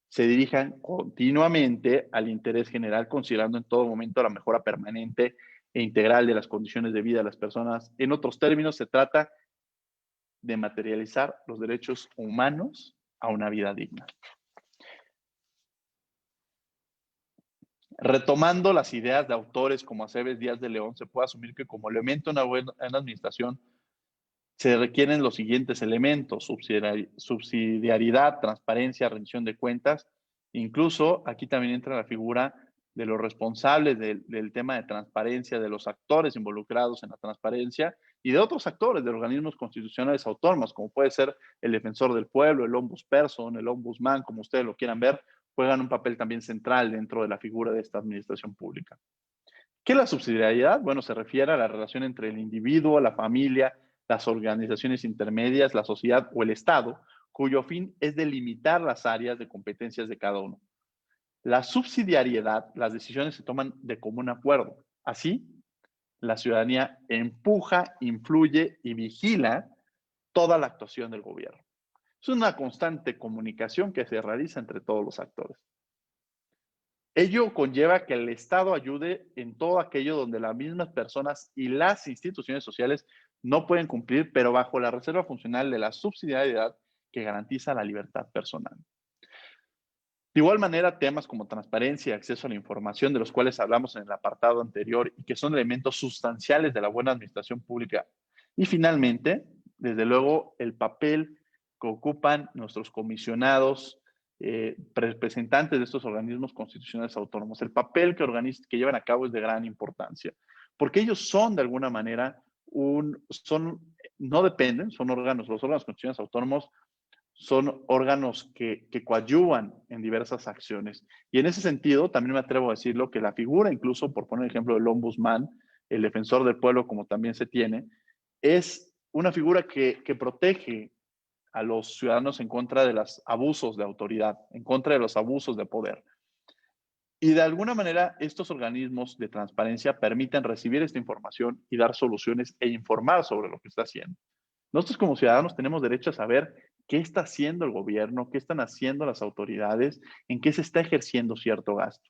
se dirijan continuamente al interés general, considerando en todo momento la mejora permanente e integral de las condiciones de vida de las personas. En otros términos, se trata de materializar los derechos humanos a una vida digna. Retomando las ideas de autores como Aceves Díaz de León, se puede asumir que como elemento de una buena administración se requieren los siguientes elementos: subsidiariedad, transparencia, rendición de cuentas. Incluso aquí también entra la figura de los responsables del tema de transparencia, de los actores involucrados en la transparencia y de otros actores, de organismos constitucionales autónomos, como puede ser el defensor del pueblo, el ombudsperson, el ombudsman, como ustedes lo quieran ver, juegan un papel también central dentro de la figura de esta administración pública. ¿Qué es la subsidiariedad? Bueno, se refiere a la relación entre el individuo, la familia, las organizaciones intermedias, la sociedad o el Estado, cuyo fin es delimitar las áreas de competencias de cada uno. La subsidiariedad, las decisiones se toman de común acuerdo. Así, la ciudadanía empuja, influye y vigila toda la actuación del gobierno. Es una constante comunicación que se realiza entre todos los actores. Ello conlleva que el Estado ayude en todo aquello donde las mismas personas y las instituciones sociales no pueden cumplir, pero bajo la reserva funcional de la subsidiariedad que garantiza la libertad personal. De igual manera, temas como transparencia y acceso a la información, de los cuales hablamos en el apartado anterior y que son elementos sustanciales de la buena administración pública. Y finalmente, desde luego, el papel que ocupan nuestros comisionados, representantes de estos organismos constitucionales autónomos. El papel que llevan a cabo es de gran importancia, porque ellos son de alguna manera, no dependen, son órganos, los órganos constitucionales autónomos son órganos que coadyuvan en diversas acciones. Y en ese sentido, también me atrevo a decirlo, que la figura, incluso por poner el ejemplo del ombudsman, el defensor del pueblo, como también se tiene, es una figura que protege a los ciudadanos en contra de los abusos de autoridad, en contra de los abusos de poder. Y de alguna manera, estos organismos de transparencia permiten recibir esta información y dar soluciones e informar sobre lo que está haciendo. Nosotros como ciudadanos tenemos derecho a saber qué está haciendo el gobierno, qué están haciendo las autoridades, en qué se está ejerciendo cierto gasto.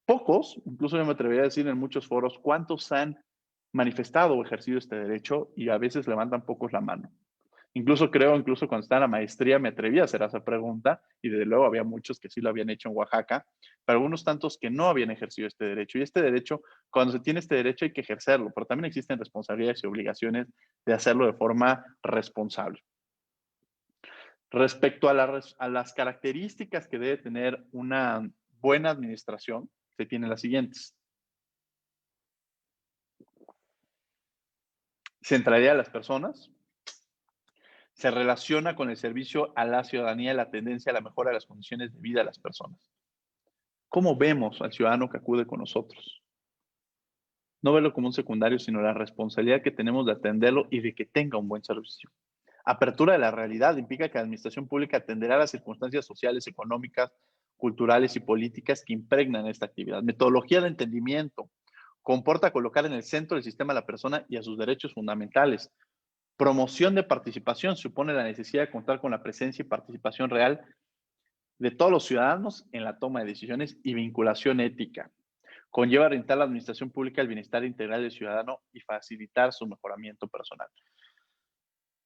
Pocos, incluso yo me atrevería a decir en muchos foros, cuántos han manifestado o ejercido este derecho y a veces levantan pocos la mano. Incluso cuando estaba en la maestría me atreví a hacer esa pregunta y desde luego había muchos que sí lo habían hecho en Oaxaca, pero algunos tantos que no habían ejercido este derecho. Y este derecho, cuando se tiene este derecho hay que ejercerlo, pero también existen responsabilidades y obligaciones de hacerlo de forma responsable. Respecto a las características que debe tener una buena administración, se tienen las siguientes. Centralidad de las personas. Se relaciona con el servicio a la ciudadanía y la tendencia a la mejora de las condiciones de vida de las personas. ¿Cómo vemos al ciudadano que acude con nosotros? No verlo como un secundario, sino la responsabilidad que tenemos de atenderlo y de que tenga un buen servicio. Apertura de la realidad implica que la administración pública atenderá las circunstancias sociales, económicas, culturales y políticas que impregnan esta actividad. Metodología de entendimiento comporta colocar en el centro del sistema a la persona y a sus derechos fundamentales. Promoción de participación supone la necesidad de contar con la presencia y participación real de todos los ciudadanos en la toma de decisiones y vinculación ética. Conlleva orientar la administración pública al bienestar integral del ciudadano y facilitar su mejoramiento personal.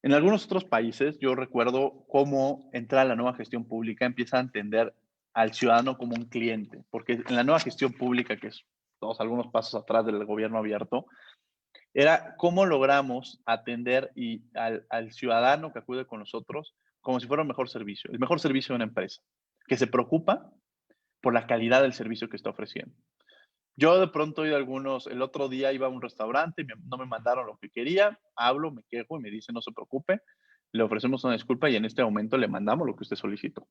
En algunos otros países, yo recuerdo cómo entra la nueva gestión pública, empieza a entender al ciudadano como un cliente, porque en la nueva gestión pública, que es algunos pasos atrás del gobierno abierto, era cómo logramos atender al ciudadano que acude con nosotros como si fuera un mejor servicio, el mejor servicio de una empresa, que se preocupa por la calidad del servicio que está ofreciendo. Yo de pronto he ido a algunos, el otro día iba a un restaurante, no me mandaron lo que quería, hablo, me quejo y me dice no se preocupe, le ofrecemos una disculpa y en este momento le mandamos lo que usted solicitó.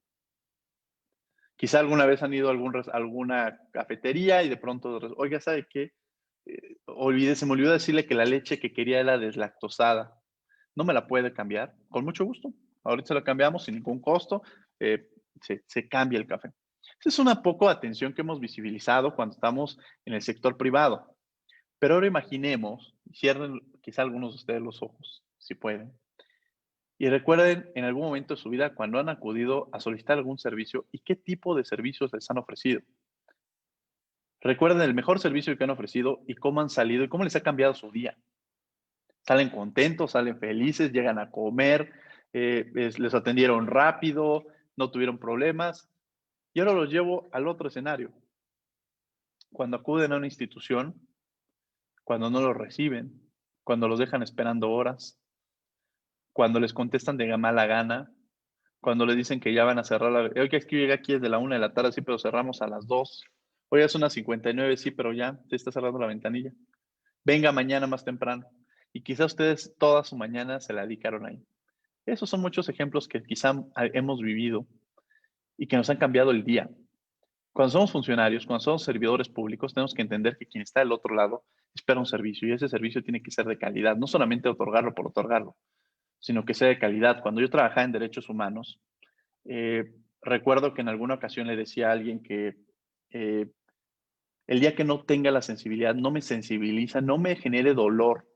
Quizá alguna vez han ido a alguna cafetería y de pronto, oiga, ¿sabe qué? Se me olvidó decirle que la leche que quería era deslactosada. ¿No me la puede cambiar? Con mucho gusto. Ahorita se la cambiamos sin ningún costo. Se cambia el café. Esa es una poco de atención que hemos visibilizado cuando estamos en el sector privado. Pero ahora imaginemos, cierren quizá algunos de ustedes los ojos, si pueden, y recuerden en algún momento de su vida cuando han acudido a solicitar algún servicio y qué tipo de servicios les han ofrecido. Recuerden el mejor servicio que han ofrecido y cómo han salido y cómo les ha cambiado su día. Salen contentos, salen felices, llegan a comer, les atendieron rápido, no tuvieron problemas. Y ahora los llevo al otro escenario. Cuando acuden a una institución, cuando no los reciben, cuando los dejan esperando horas, cuando les contestan de mala gana, cuando les dicen que ya van a cerrar oye, es que llega aquí desde la 1 de la tarde, sí, pero cerramos a las 2. Oye, es unas 59, sí, pero ya te está cerrando la ventanilla. Venga mañana más temprano. Y quizá ustedes toda su mañana se la dedicaron ahí. Esos son muchos ejemplos que quizá hemos vivido y que nos han cambiado el día. Cuando somos funcionarios, cuando somos servidores públicos, tenemos que entender que quien está del otro lado espera un servicio y ese servicio tiene que ser de calidad, no solamente otorgarlo por otorgarlo, sino que sea de calidad. Cuando yo trabajaba en derechos humanos, recuerdo que en alguna ocasión le decía a alguien que el día que no tenga la sensibilidad, no me sensibiliza, no me genere dolor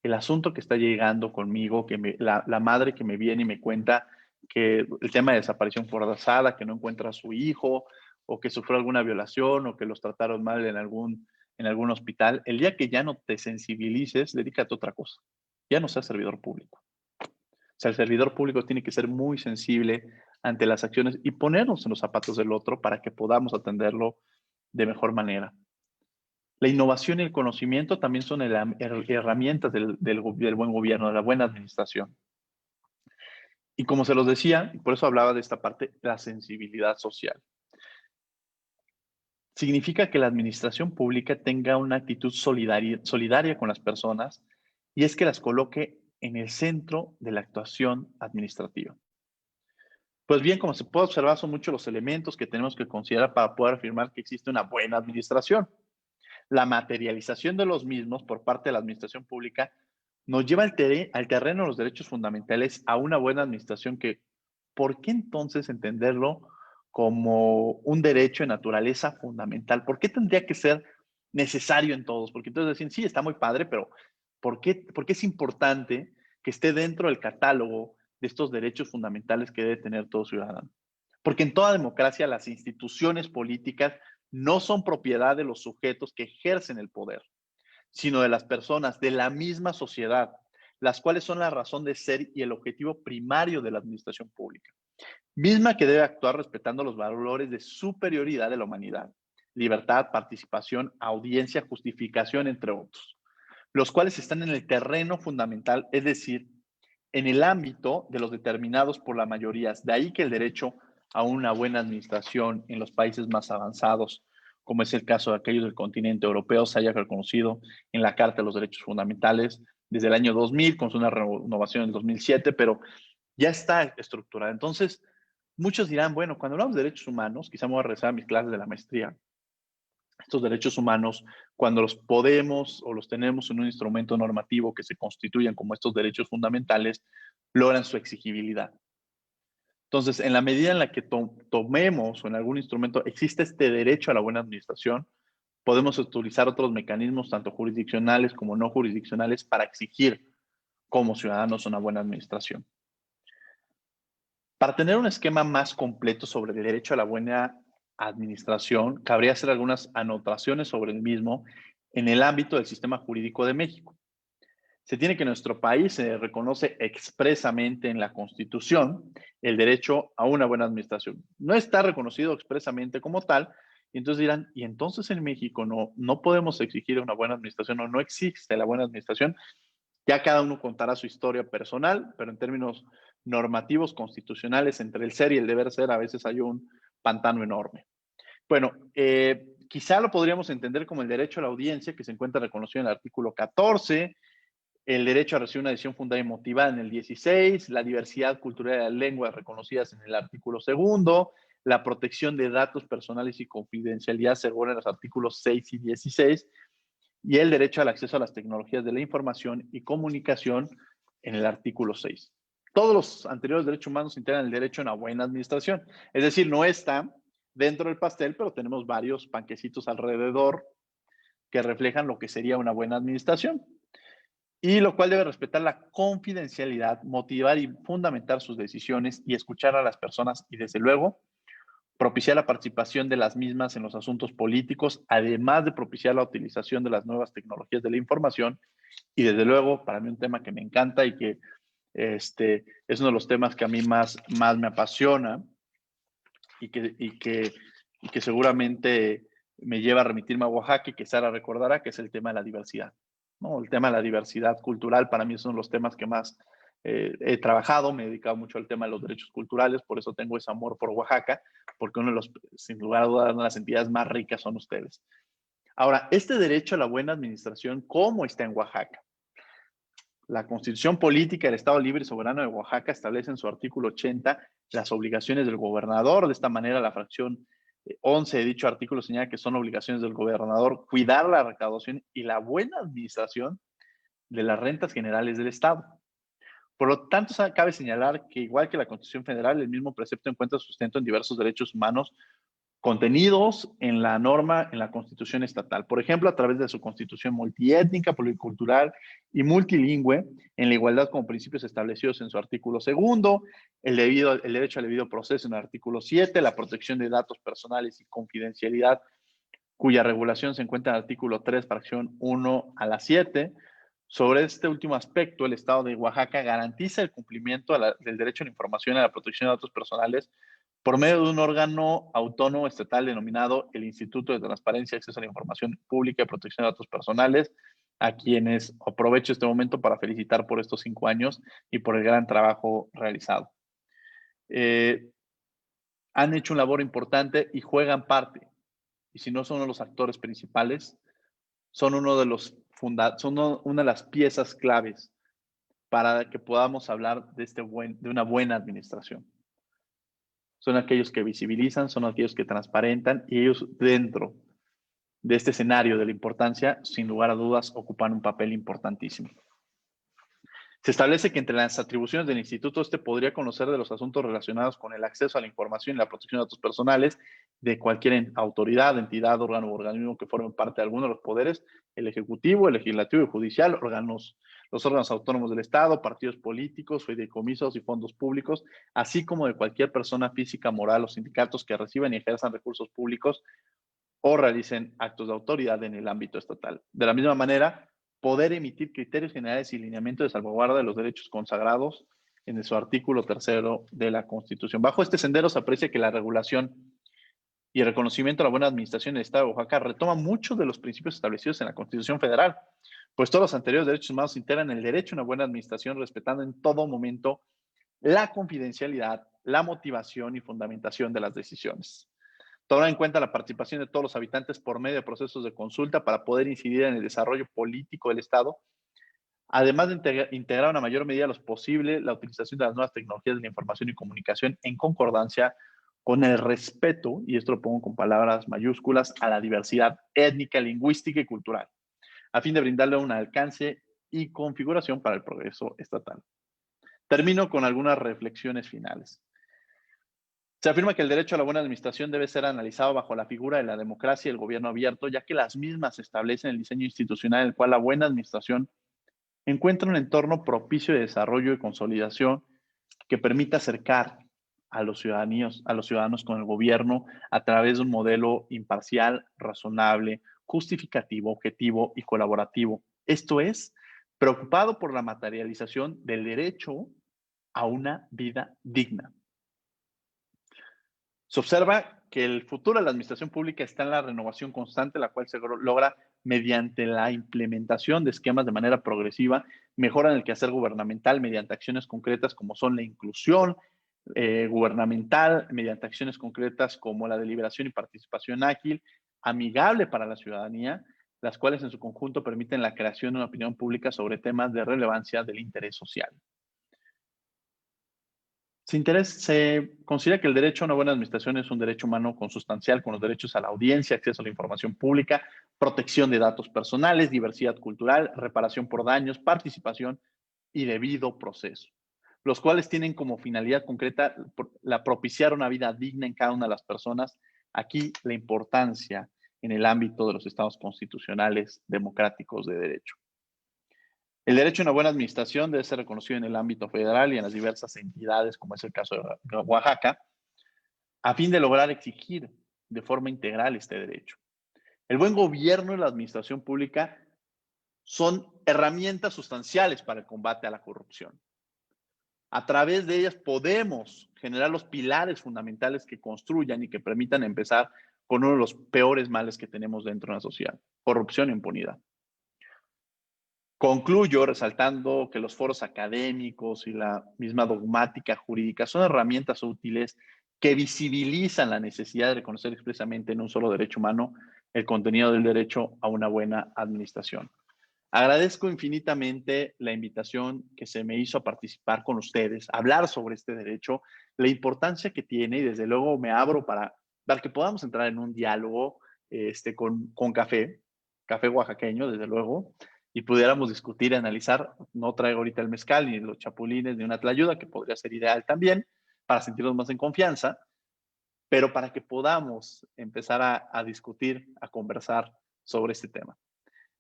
el asunto que está llegando conmigo, que la madre que me viene y me cuenta que el tema de desaparición forzada, que no encuentra a su hijo, o que sufrió alguna violación, o que los trataron mal en algún hospital, el día que ya no te sensibilices, dedícate a otra cosa. Ya no seas servidor público. O sea, el servidor público tiene que ser muy sensible ante las acciones y ponernos en los zapatos del otro para que podamos atenderlo de mejor manera. La innovación y el conocimiento también son herramientas del buen gobierno, de la buena administración. Y como se los decía, y por eso hablaba de esta parte, la sensibilidad social. Significa que la administración pública tenga una actitud solidaria con las personas y es que las coloque en el centro de la actuación administrativa. Pues bien, como se puede observar, son muchos los elementos que tenemos que considerar para poder afirmar que existe una buena administración. La materialización de los mismos por parte de la administración pública nos lleva al terreno de los derechos fundamentales a una buena administración que, ¿por qué entonces entenderlo como un derecho de naturaleza fundamental? ¿Por qué tendría que ser necesario en todos? Porque entonces decir, sí, está muy padre, pero ¿por qué es importante que esté dentro del catálogo de estos derechos fundamentales que debe tener todo ciudadano? Porque en toda democracia las instituciones políticas no son propiedad de los sujetos que ejercen el poder, sino de las personas de la misma sociedad, las cuales son la razón de ser y el objetivo primario de la administración pública, misma que debe actuar respetando los valores de superioridad de la humanidad, libertad, participación, audiencia, justificación, entre otros, los cuales están en el terreno fundamental, es decir, en el ámbito de los determinados por la mayoría. De ahí que el derecho a una buena administración en los países más avanzados, como es el caso de aquellos del continente europeo, se haya reconocido en la Carta de los Derechos Fundamentales desde el año 2000, con una renovación en el 2007, pero ya está estructurada. Entonces, muchos dirán, bueno, cuando hablamos de derechos humanos, quizá me voy a regresar a mis clases de la maestría, estos derechos humanos, cuando los podemos o los tenemos en un instrumento normativo que se constituyan como estos derechos fundamentales, logran su exigibilidad. Entonces, en la medida en la que tomemos o en algún instrumento existe este derecho a la buena administración, podemos utilizar otros mecanismos, tanto jurisdiccionales como no jurisdiccionales, para exigir como ciudadanos una buena administración. Para tener un esquema más completo sobre el derecho a la buena administración, cabría hacer algunas anotaciones sobre el mismo en el ámbito del sistema jurídico de México. Se tiene que en nuestro país se reconoce expresamente en la Constitución el derecho a una buena administración. No está reconocido expresamente como tal, y entonces dirán, ¿y entonces en México no podemos exigir una buena administración o no existe la buena administración? Ya cada uno contará su historia personal, pero en términos normativos, constitucionales, entre el ser y el deber ser, a veces hay un pantano enorme. Bueno, quizá lo podríamos entender como el derecho a la audiencia, que se encuentra reconocido en el artículo 14, el derecho a recibir una decisión fundada y motivada en el 16, la diversidad cultural de las lenguas reconocidas en el artículo 2, la protección de datos personales y confidencialidad según los artículos 6 y 16, y el derecho al acceso a las tecnologías de la información y comunicación en el artículo 6. Todos los anteriores derechos humanos integran el derecho a una buena administración. Es decir, no está dentro del pastel, pero tenemos varios panquecitos alrededor que reflejan lo que sería una buena administración. Y lo cual debe respetar la confidencialidad, motivar y fundamentar sus decisiones y escuchar a las personas y, desde luego, propiciar la participación de las mismas en los asuntos políticos, además de propiciar la utilización de las nuevas tecnologías de la información. Y, desde luego, para mí un tema que me encanta y que es uno de los temas que a mí más me apasiona y que seguramente me lleva a remitirme a Oaxaca y que Sara recordará, que es el tema de la diversidad, ¿no? El tema de la diversidad cultural para mí es uno de los temas que más he trabajado, me he dedicado mucho al tema de los derechos culturales, por eso tengo ese amor por Oaxaca, porque uno de los, sin lugar a dudas, una de las entidades más ricas son ustedes. Ahora, este derecho a la buena administración, ¿cómo está en Oaxaca? La Constitución Política del Estado Libre y Soberano de Oaxaca establece en su artículo 80 las obligaciones del gobernador. De esta manera, la fracción 11 de dicho artículo señala que son obligaciones del gobernador cuidar la recaudación y la buena administración de las rentas generales del Estado. Por lo tanto, cabe señalar que, igual que la Constitución Federal, el mismo precepto encuentra sustento en diversos derechos humanos contenidos en la norma, en la Constitución estatal. Por ejemplo, a través de su Constitución multiétnica, pluricultural y multilingüe, en la igualdad como principios establecidos en su artículo 2, el derecho al debido proceso en el artículo 7, la protección de datos personales y confidencialidad, cuya regulación se encuentra en el artículo 3, fracción 1 a la 7. Sobre este último aspecto, el Estado de Oaxaca garantiza el cumplimiento del derecho a la información y a la protección de datos personales por medio de un órgano autónomo estatal denominado el Instituto de Transparencia, Acceso a la Información Pública y Protección de Datos Personales, a quienes aprovecho este momento para felicitar por estos 5 años y por el gran trabajo realizado. Han hecho una labor importante y juegan parte, y si no son uno de los actores principales, son una de las piezas claves para que podamos hablar de una buena administración. Son aquellos que visibilizan, son aquellos que transparentan, y ellos, dentro de este escenario de la importancia, sin lugar a dudas, ocupan un papel importantísimo. Se establece que entre las atribuciones del instituto, podría conocer de los asuntos relacionados con el acceso a la información y la protección de datos personales de cualquier autoridad, entidad, órgano o organismo que formen parte de alguno de los poderes, el ejecutivo, el legislativo y judicial, los órganos autónomos del Estado, partidos políticos, fideicomisos y fondos públicos, así como de cualquier persona física, moral o sindicatos que reciban y ejerzan recursos públicos o realicen actos de autoridad en el ámbito estatal. De la misma manera, poder emitir criterios generales y lineamientos de salvaguarda de los derechos consagrados en su artículo 3 de la Constitución. Bajo este sendero se aprecia que la regulación y el reconocimiento de la buena administración del Estado de Oaxaca retoma muchos de los principios establecidos en la Constitución Federal, pues todos los anteriores derechos humanos integran el derecho a una buena administración, respetando en todo momento la confidencialidad, la motivación y fundamentación de las decisiones. Tomar en cuenta la participación de todos los habitantes por medio de procesos de consulta para poder incidir en el desarrollo político del Estado, además de integrar una mayor medida lo posible la utilización de las nuevas tecnologías de la información y comunicación en concordancia con el respeto, y esto lo pongo con palabras mayúsculas, a la diversidad étnica, lingüística y cultural, a fin de brindarle un alcance y configuración para el progreso estatal. Termino con algunas reflexiones finales. Se afirma que el derecho a la buena administración debe ser analizado bajo la figura de la democracia y el gobierno abierto, ya que las mismas establecen el diseño institucional en el cual la buena administración encuentra un entorno propicio de desarrollo y consolidación que permita acercar a los ciudadanos con el gobierno a través de un modelo imparcial, razonable, justificativo, objetivo y colaborativo. Esto es, preocupado por la materialización del derecho a una vida digna. Se observa que el futuro de la administración pública está en la renovación constante, la cual se logra mediante la implementación de esquemas de manera progresiva, mejora en el quehacer gubernamental mediante acciones concretas como son la inclusión gubernamental, mediante acciones concretas como la deliberación y participación ágil, amigable para la ciudadanía, las cuales en su conjunto permiten la creación de una opinión pública sobre temas de relevancia del interés social. Se considera que el derecho a una buena administración es un derecho humano consustancial con los derechos a la audiencia, acceso a la información pública, protección de datos personales, diversidad cultural, reparación por daños, participación y debido proceso, los cuales tienen como finalidad concreta la propiciar una vida digna en cada una de las personas. Aquí la importancia en el ámbito de los estados constitucionales democráticos de derecho. El derecho a una buena administración debe ser reconocido en el ámbito federal y en las diversas entidades, como es el caso de Oaxaca, a fin de lograr exigir de forma integral este derecho. El buen gobierno y la administración pública son herramientas sustanciales para el combate a la corrupción. A través de ellas podemos generar los pilares fundamentales que construyan y que permitan empezar con uno de los peores males que tenemos dentro de la sociedad: corrupción e impunidad. Concluyo resaltando que los foros académicos y la misma dogmática jurídica son herramientas útiles que visibilizan la necesidad de reconocer expresamente en un solo derecho humano el contenido del derecho a una buena administración. Agradezco infinitamente la invitación que se me hizo a participar con ustedes, a hablar sobre este derecho, la importancia que tiene, y desde luego me abro para que podamos entrar en un diálogo con café oaxaqueño, desde luego, y pudiéramos discutir y analizar. No traigo ahorita el mezcal ni los chapulines ni una tlayuda, que podría ser ideal también para sentirnos más en confianza, pero para que podamos empezar a discutir, a conversar sobre este tema.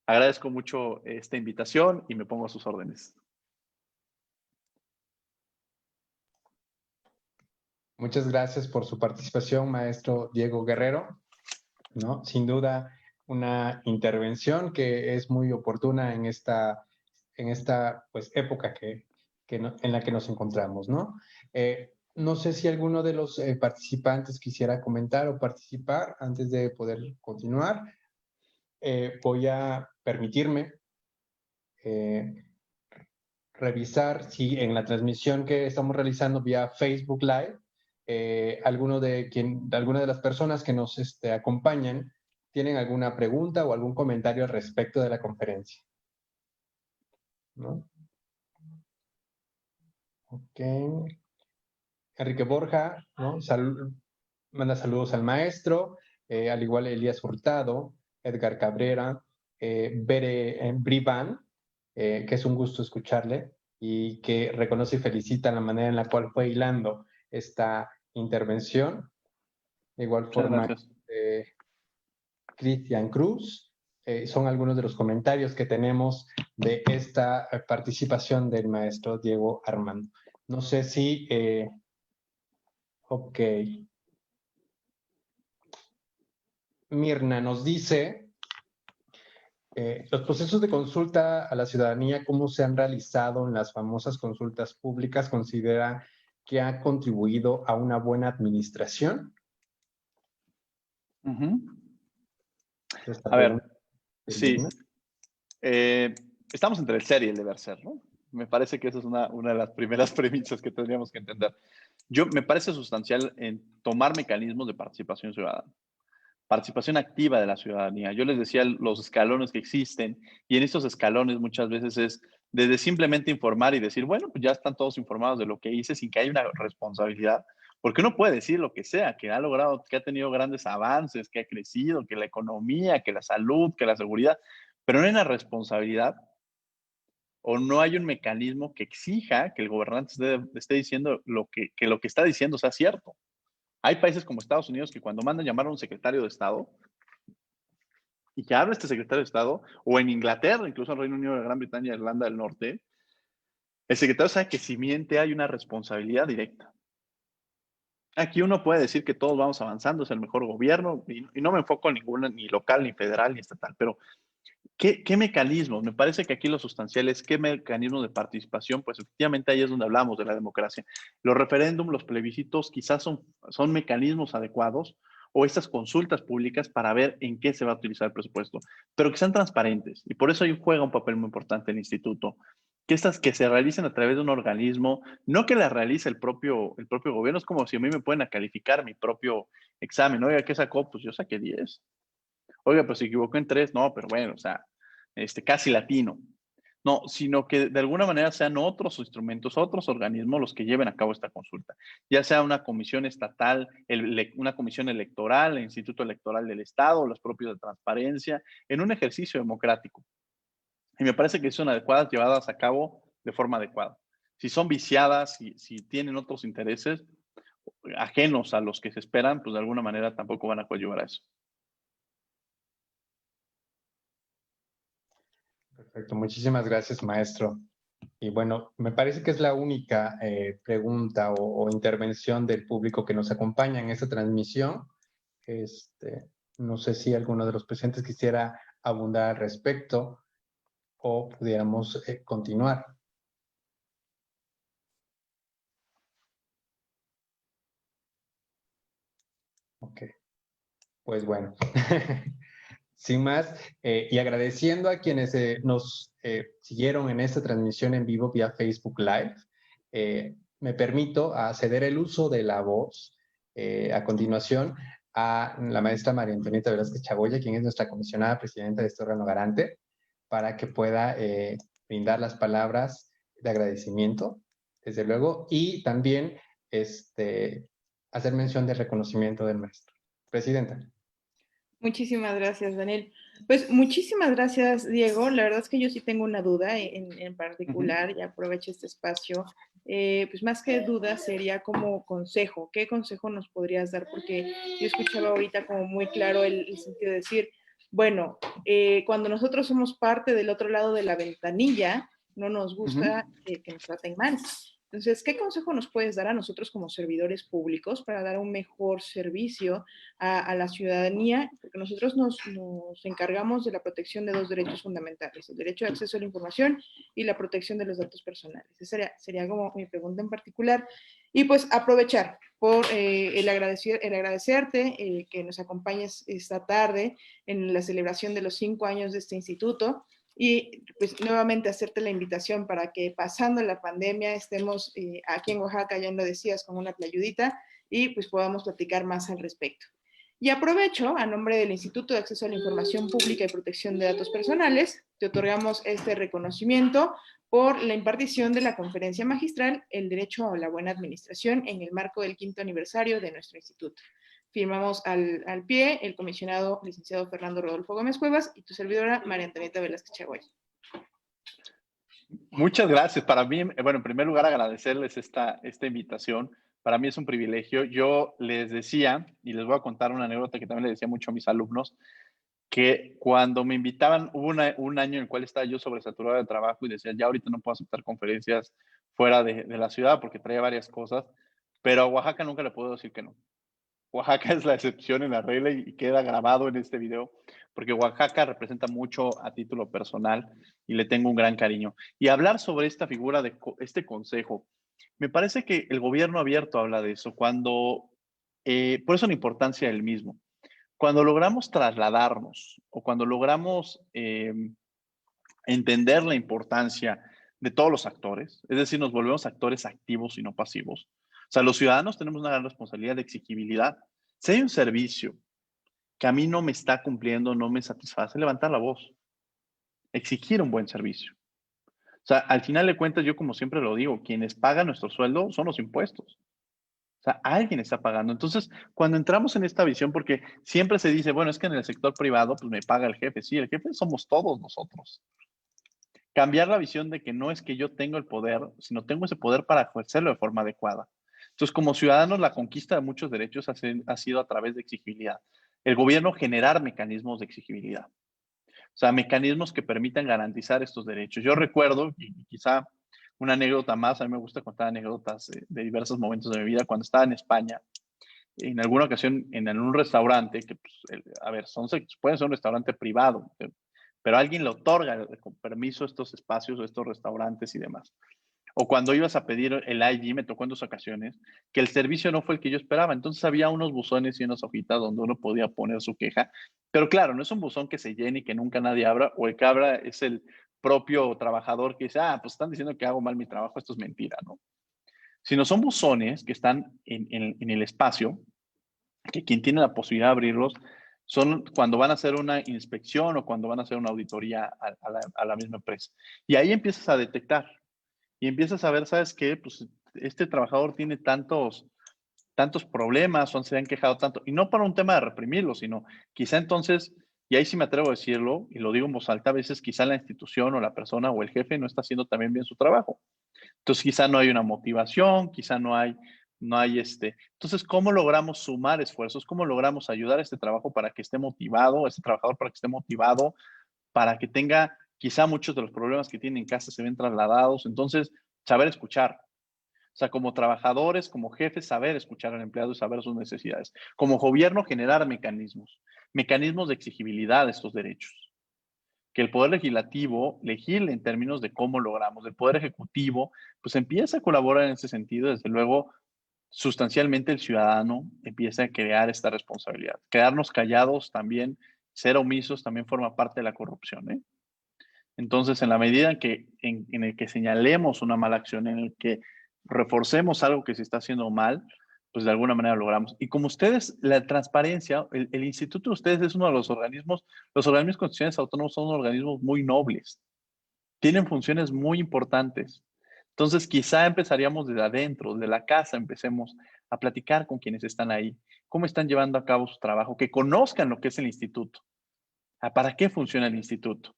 Agradezco mucho esta invitación y me pongo a sus órdenes. Muchas gracias por su participación, maestro Diego Guerrero, ¿no? Sin duda, una intervención que es muy oportuna en esta pues, época en la que nos encontramos, ¿no? No sé si alguno de los participantes quisiera comentar o participar antes de poder continuar. Voy a permitirme revisar si en la transmisión que estamos realizando vía Facebook Live, alguna de las personas que nos acompañan tienen alguna pregunta o algún comentario al respecto de la conferencia, ¿no? Ok. Enrique Borja, ¿no? Manda saludos al maestro, al igual Elías Hurtado, Edgar Cabrera, Bere Brivan, que es un gusto escucharle y que reconoce y felicita la manera en la cual fue hilando esta intervención. De igual forma, Cristian Cruz, son algunos de los comentarios que tenemos de esta participación del maestro Diego Armando. No sé si... ok. Mirna nos dice, los procesos de consulta a la ciudadanía, ¿cómo se han realizado en las famosas consultas públicas? ¿Considera que ha contribuido a una buena administración? A ver, sí. Estamos entre el ser y el deber ser, ¿no? Me parece que esa es una de las primeras premisas que tendríamos que entender. Me parece sustancial en tomar mecanismos de participación ciudadana, participación activa de la ciudadanía. Yo les decía los escalones que existen, y en estos escalones muchas veces es desde simplemente informar y decir, bueno, pues ya están todos informados de lo que hice sin que haya una responsabilidad, porque uno puede decir lo que sea, que ha logrado, que ha tenido grandes avances, que ha crecido, que la economía, que la salud, que la seguridad, pero no hay una responsabilidad o no hay un mecanismo que exija que el gobernante esté diciendo que lo que está diciendo sea cierto. Hay países como Estados Unidos que cuando mandan llamar a un secretario de Estado y que habla este secretario de Estado, o en Inglaterra, incluso en Reino Unido, Gran Bretaña, Irlanda del Norte, el secretario sabe que si miente hay una responsabilidad directa. Aquí uno puede decir que todos vamos avanzando, es el mejor gobierno, y no me enfoco en ninguna, ni local, ni federal, ni estatal, pero ¿qué mecanismos? Me parece que aquí lo sustancial es qué mecanismos de participación, pues efectivamente ahí es donde hablamos de la democracia. Los referéndums, los plebiscitos quizás son mecanismos adecuados, o estas consultas públicas para ver en qué se va a utilizar el presupuesto, pero que sean transparentes, y por eso ahí juega un papel muy importante el instituto. Que estas que se realicen a través de un organismo, no que las realice el propio gobierno. Es como si a mí me pueden calificar mi propio examen. Oiga, ¿qué sacó? Pues yo saqué 10. Oiga, pues se equivocó en 3, no, pero bueno, o sea, casi latino. No, sino que de alguna manera sean otros instrumentos, otros organismos los que lleven a cabo esta consulta, ya sea una comisión estatal, una comisión electoral, el Instituto Electoral del Estado, los propios de transparencia, en un ejercicio democrático. Y me parece que son adecuadas, llevadas a cabo de forma adecuada. Si son viciadas, si tienen otros intereses ajenos a los que se esperan, pues de alguna manera tampoco van a coadyuvar a eso. Perfecto, muchísimas gracias, maestro. Y bueno, me parece que es la única pregunta o intervención del público que nos acompaña en esta transmisión. No sé si alguno de los presentes quisiera abundar al respecto o pudiéramos continuar. Ok, pues bueno. Sin más, y agradeciendo a quienes nos siguieron en esta transmisión en vivo vía Facebook Live, me permito ceder el uso de la voz a continuación a la maestra María Antonieta Velázquez Chagoya, quien es nuestra comisionada presidenta de este órgano garante, para que pueda brindar las palabras de agradecimiento, desde luego, y también hacer mención del reconocimiento del maestro. Presidenta. Muchísimas gracias, Daniel. Pues muchísimas gracias, Diego. La verdad es que yo sí tengo una duda en particular y aprovecho este espacio. Pues más que duda sería como consejo. ¿Qué consejo nos podrías dar? Porque yo escuchaba ahorita como muy claro el sentido de decir, bueno, cuando nosotros somos parte del otro lado de la ventanilla, no nos gusta que nos traten mal. Entonces, ¿qué consejo nos puedes dar a nosotros como servidores públicos para dar un mejor servicio a la ciudadanía? Porque nosotros nos encargamos de la protección de 2 derechos fundamentales, el derecho de acceso a la información y la protección de los datos personales. Esa sería como mi pregunta en particular. Y pues aprovechar por el agradecerte que nos acompañes esta tarde en la celebración de los 5 años de este instituto. Y pues nuevamente hacerte la invitación para que pasando la pandemia estemos aquí en Oaxaca, ya lo decías, con una playudita y pues podamos platicar más al respecto. Y aprovecho, a nombre del Instituto de Acceso a la Información Pública y Protección de Datos Personales, te otorgamos este reconocimiento por la impartición de la conferencia magistral El Derecho a la Buena Administración en el marco del 5º aniversario de nuestro instituto. Firmamos al pie el comisionado licenciado Fernando Rodolfo Gómez Cuevas y tu servidora María Antonieta Velázquez Chagoya. Muchas gracias. Para mí, bueno, en primer lugar, agradecerles esta invitación. Para mí es un privilegio. Yo les decía, y les voy a contar una anécdota que también le decía mucho a mis alumnos, que cuando me invitaban, hubo un año en el cual estaba yo sobresaturado de trabajo y decía, ya ahorita no puedo aceptar conferencias fuera de la ciudad porque traía varias cosas, pero a Oaxaca nunca le puedo decir que no. Oaxaca es la excepción en la regla y queda grabado en este video, porque Oaxaca representa mucho a título personal y le tengo un gran cariño. Y hablar sobre esta figura de este consejo, me parece que el gobierno abierto habla de eso, por eso la importancia del mismo. Cuando logramos trasladarnos o cuando logramos entender la importancia de todos los actores, es decir, nos volvemos actores activos y no pasivos. O sea, los ciudadanos tenemos una gran responsabilidad de exigibilidad. Si hay un servicio que a mí no me está cumpliendo, no me satisface, levantar la voz, exigir un buen servicio. O sea, al final de cuentas, yo como siempre lo digo, quienes pagan nuestro sueldo son los impuestos. O sea, alguien está pagando. Entonces, cuando entramos en esta visión, porque siempre se dice, bueno, es que en el sector privado, pues me paga el jefe. Sí, el jefe somos todos nosotros. Cambiar la visión de que no es que yo tengo el poder, sino tengo ese poder para ejercerlo de forma adecuada. Entonces, como ciudadanos, la conquista de muchos derechos ha sido a través de exigibilidad. El gobierno generar mecanismos de exigibilidad. O sea, mecanismos que permitan garantizar estos derechos. Yo recuerdo, y quizá una anécdota más, a mí me gusta contar anécdotas de diversos momentos de mi vida, cuando estaba en España, en alguna ocasión en un restaurante, que pues, a ver, puede ser un restaurante privado, pero alguien le otorga con permiso estos espacios o estos restaurantes y demás. O cuando ibas a pedir el IG, me tocó en 2 ocasiones, que el servicio no fue el que yo esperaba. Entonces había unos buzones y unas hojitas donde uno podía poner su queja. Pero claro, no es un buzón que se llene y que nunca nadie abra, o el que abra es el propio trabajador que dice, pues están diciendo que hago mal mi trabajo, esto es mentira, ¿no? Sino son buzones que están en el espacio, que quien tiene la posibilidad de abrirlos son cuando van a hacer una inspección o cuando van a hacer una auditoría a la misma empresa. Y ahí empiezas a detectar y empiezas a ver, ¿sabes qué? Pues este trabajador tiene tantos problemas o se han quejado tanto. Y no para un tema de reprimirlo, sino quizá entonces, y ahí sí me atrevo a decirlo, y lo digo en voz alta, a veces quizá la institución o la persona o el jefe no está haciendo también bien su trabajo. Entonces quizá no hay una motivación, quizá no hay Entonces, ¿cómo logramos sumar esfuerzos? ¿Cómo logramos ayudar a este trabajo para que esté motivado, a este trabajador para que esté motivado, para que tenga, quizá muchos de los problemas que tiene en casa se ven trasladados? Entonces, saber escuchar. O sea, como trabajadores, como jefes, saber escuchar al empleado y saber sus necesidades. Como gobierno, generar mecanismos de exigibilidad de estos derechos. Que el Poder Legislativo legisle en términos de cómo logramos. El Poder Ejecutivo, pues empieza a colaborar en ese sentido. Desde luego, sustancialmente el ciudadano empieza a crear esta responsabilidad. Quedarnos callados también, ser omisos también forma parte de la corrupción, ¿eh? Entonces, en la medida en el que señalemos una mala acción, en el que reforcemos algo que se está haciendo mal, pues de alguna manera logramos. Y como ustedes, la transparencia, el instituto de ustedes es uno de los organismos constitucionales autónomos son organismos muy nobles, tienen funciones muy importantes. Entonces, quizá empezaríamos desde adentro, de la casa, empecemos a platicar con quienes están ahí, cómo están llevando a cabo su trabajo, que conozcan lo que es el instituto, para qué funciona el instituto.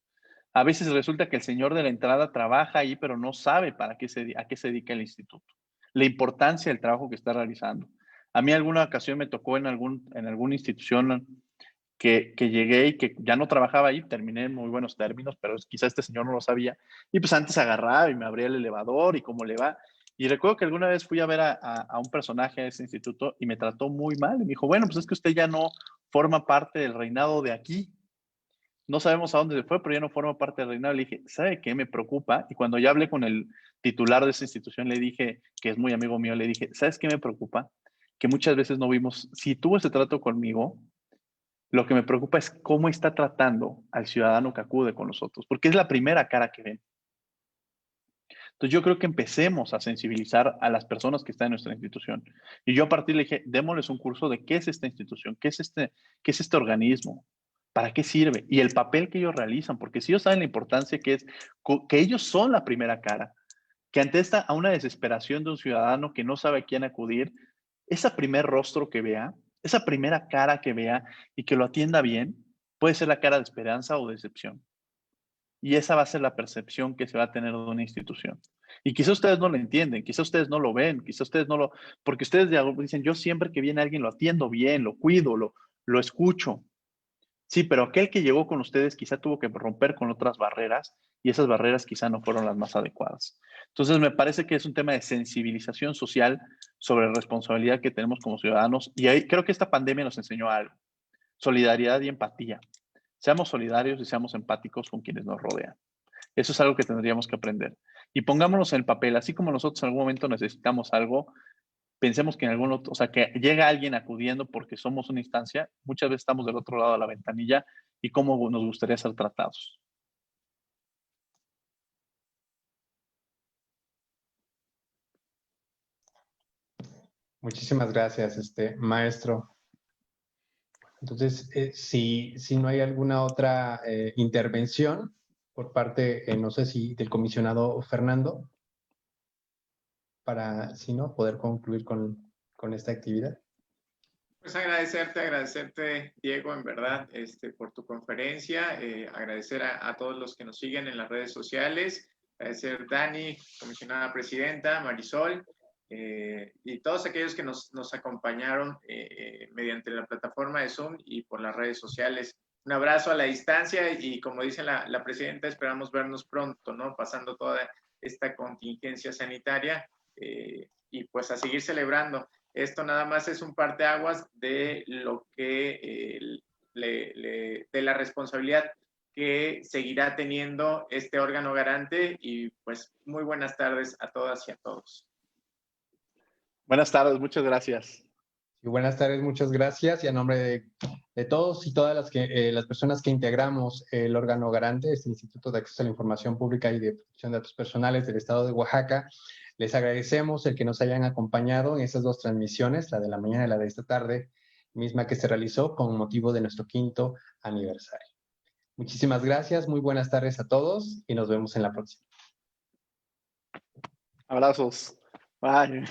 A veces resulta que el señor de la entrada trabaja ahí, pero no sabe a qué se dedica el instituto, la importancia del trabajo que está realizando. A mí alguna ocasión me tocó en alguna institución que llegué y que ya no trabajaba ahí, terminé en muy buenos términos, pero quizá este señor no lo sabía. Y pues antes agarraba y me abría el elevador y cómo le va. Y recuerdo que alguna vez fui a ver a un personaje de ese instituto y me trató muy mal. Y me dijo, bueno, pues es que usted ya no forma parte del reinado de aquí. No sabemos a dónde se fue, pero ya no forma parte del reinado. Le dije, ¿sabe qué me preocupa? Y cuando ya hablé con el titular de esa institución, le dije, que es muy amigo mío, le dije, ¿sabes qué me preocupa? Que muchas veces no vimos, si tuvo ese trato conmigo, lo que me preocupa es cómo está tratando al ciudadano que acude con nosotros, porque es la primera cara que ven. Entonces yo creo que empecemos a sensibilizar a las personas que están en nuestra institución. Y yo a partir le dije, démosles un curso de qué es esta institución, qué es este organismo, para qué sirve y el papel que ellos realizan, porque si ellos saben la importancia que es, que ellos son la primera cara, que ante a una desesperación de un ciudadano que no sabe a quién acudir, ese primer rostro que vea, esa primera cara que vea y que lo atienda bien, puede ser la cara de esperanza o decepción. Y esa va a ser la percepción que se va a tener de una institución. Y quizá ustedes no lo entienden, quizá ustedes no lo ven, quizá ustedes no lo... Porque ustedes dicen, yo siempre que viene alguien lo atiendo bien, lo cuido, lo escucho. Sí, pero aquel que llegó con ustedes quizá tuvo que romper con otras barreras y esas barreras quizá no fueron las más adecuadas. Entonces, me parece que es un tema de sensibilización social sobre la responsabilidad que tenemos como ciudadanos y ahí creo que esta pandemia nos enseñó algo, solidaridad y empatía. Seamos solidarios y seamos empáticos con quienes nos rodean. Eso es algo que tendríamos que aprender. Y pongámonos en el papel, así como nosotros en algún momento necesitamos algo, pensemos que en algún otro, o sea, que llega alguien acudiendo porque somos una instancia, muchas veces estamos del otro lado de la ventanilla y cómo nos gustaría ser tratados. Muchísimas gracias, maestro. Entonces, si no hay alguna otra intervención por parte, no sé si del comisionado Fernando, para, si no, poder concluir con esta actividad. Pues agradecerte, Diego, en verdad, por tu conferencia, agradecer a todos los que nos siguen en las redes sociales, agradecer Dani, comisionada presidenta, Marisol, y todos aquellos que nos acompañaron mediante la plataforma de Zoom y por las redes sociales. Un abrazo a la distancia y como dice la presidenta, esperamos vernos pronto, ¿no? Pasando toda esta contingencia sanitaria y pues a seguir celebrando. Esto nada más es un parteaguas de lo que de la responsabilidad que seguirá teniendo este órgano garante y pues muy buenas tardes a todas y a todos. Buenas tardes, muchas gracias. Y buenas tardes, muchas gracias. Y a nombre de todos y todas las personas que integramos el órgano garante, este Instituto de Acceso a la Información Pública y de Protección de Datos Personales del Estado de Oaxaca, les agradecemos el que nos hayan acompañado en estas dos transmisiones, la de la mañana y la de esta tarde, misma que se realizó con motivo de nuestro 5º aniversario. Muchísimas gracias, muy buenas tardes a todos y nos vemos en la próxima. Abrazos. Bye.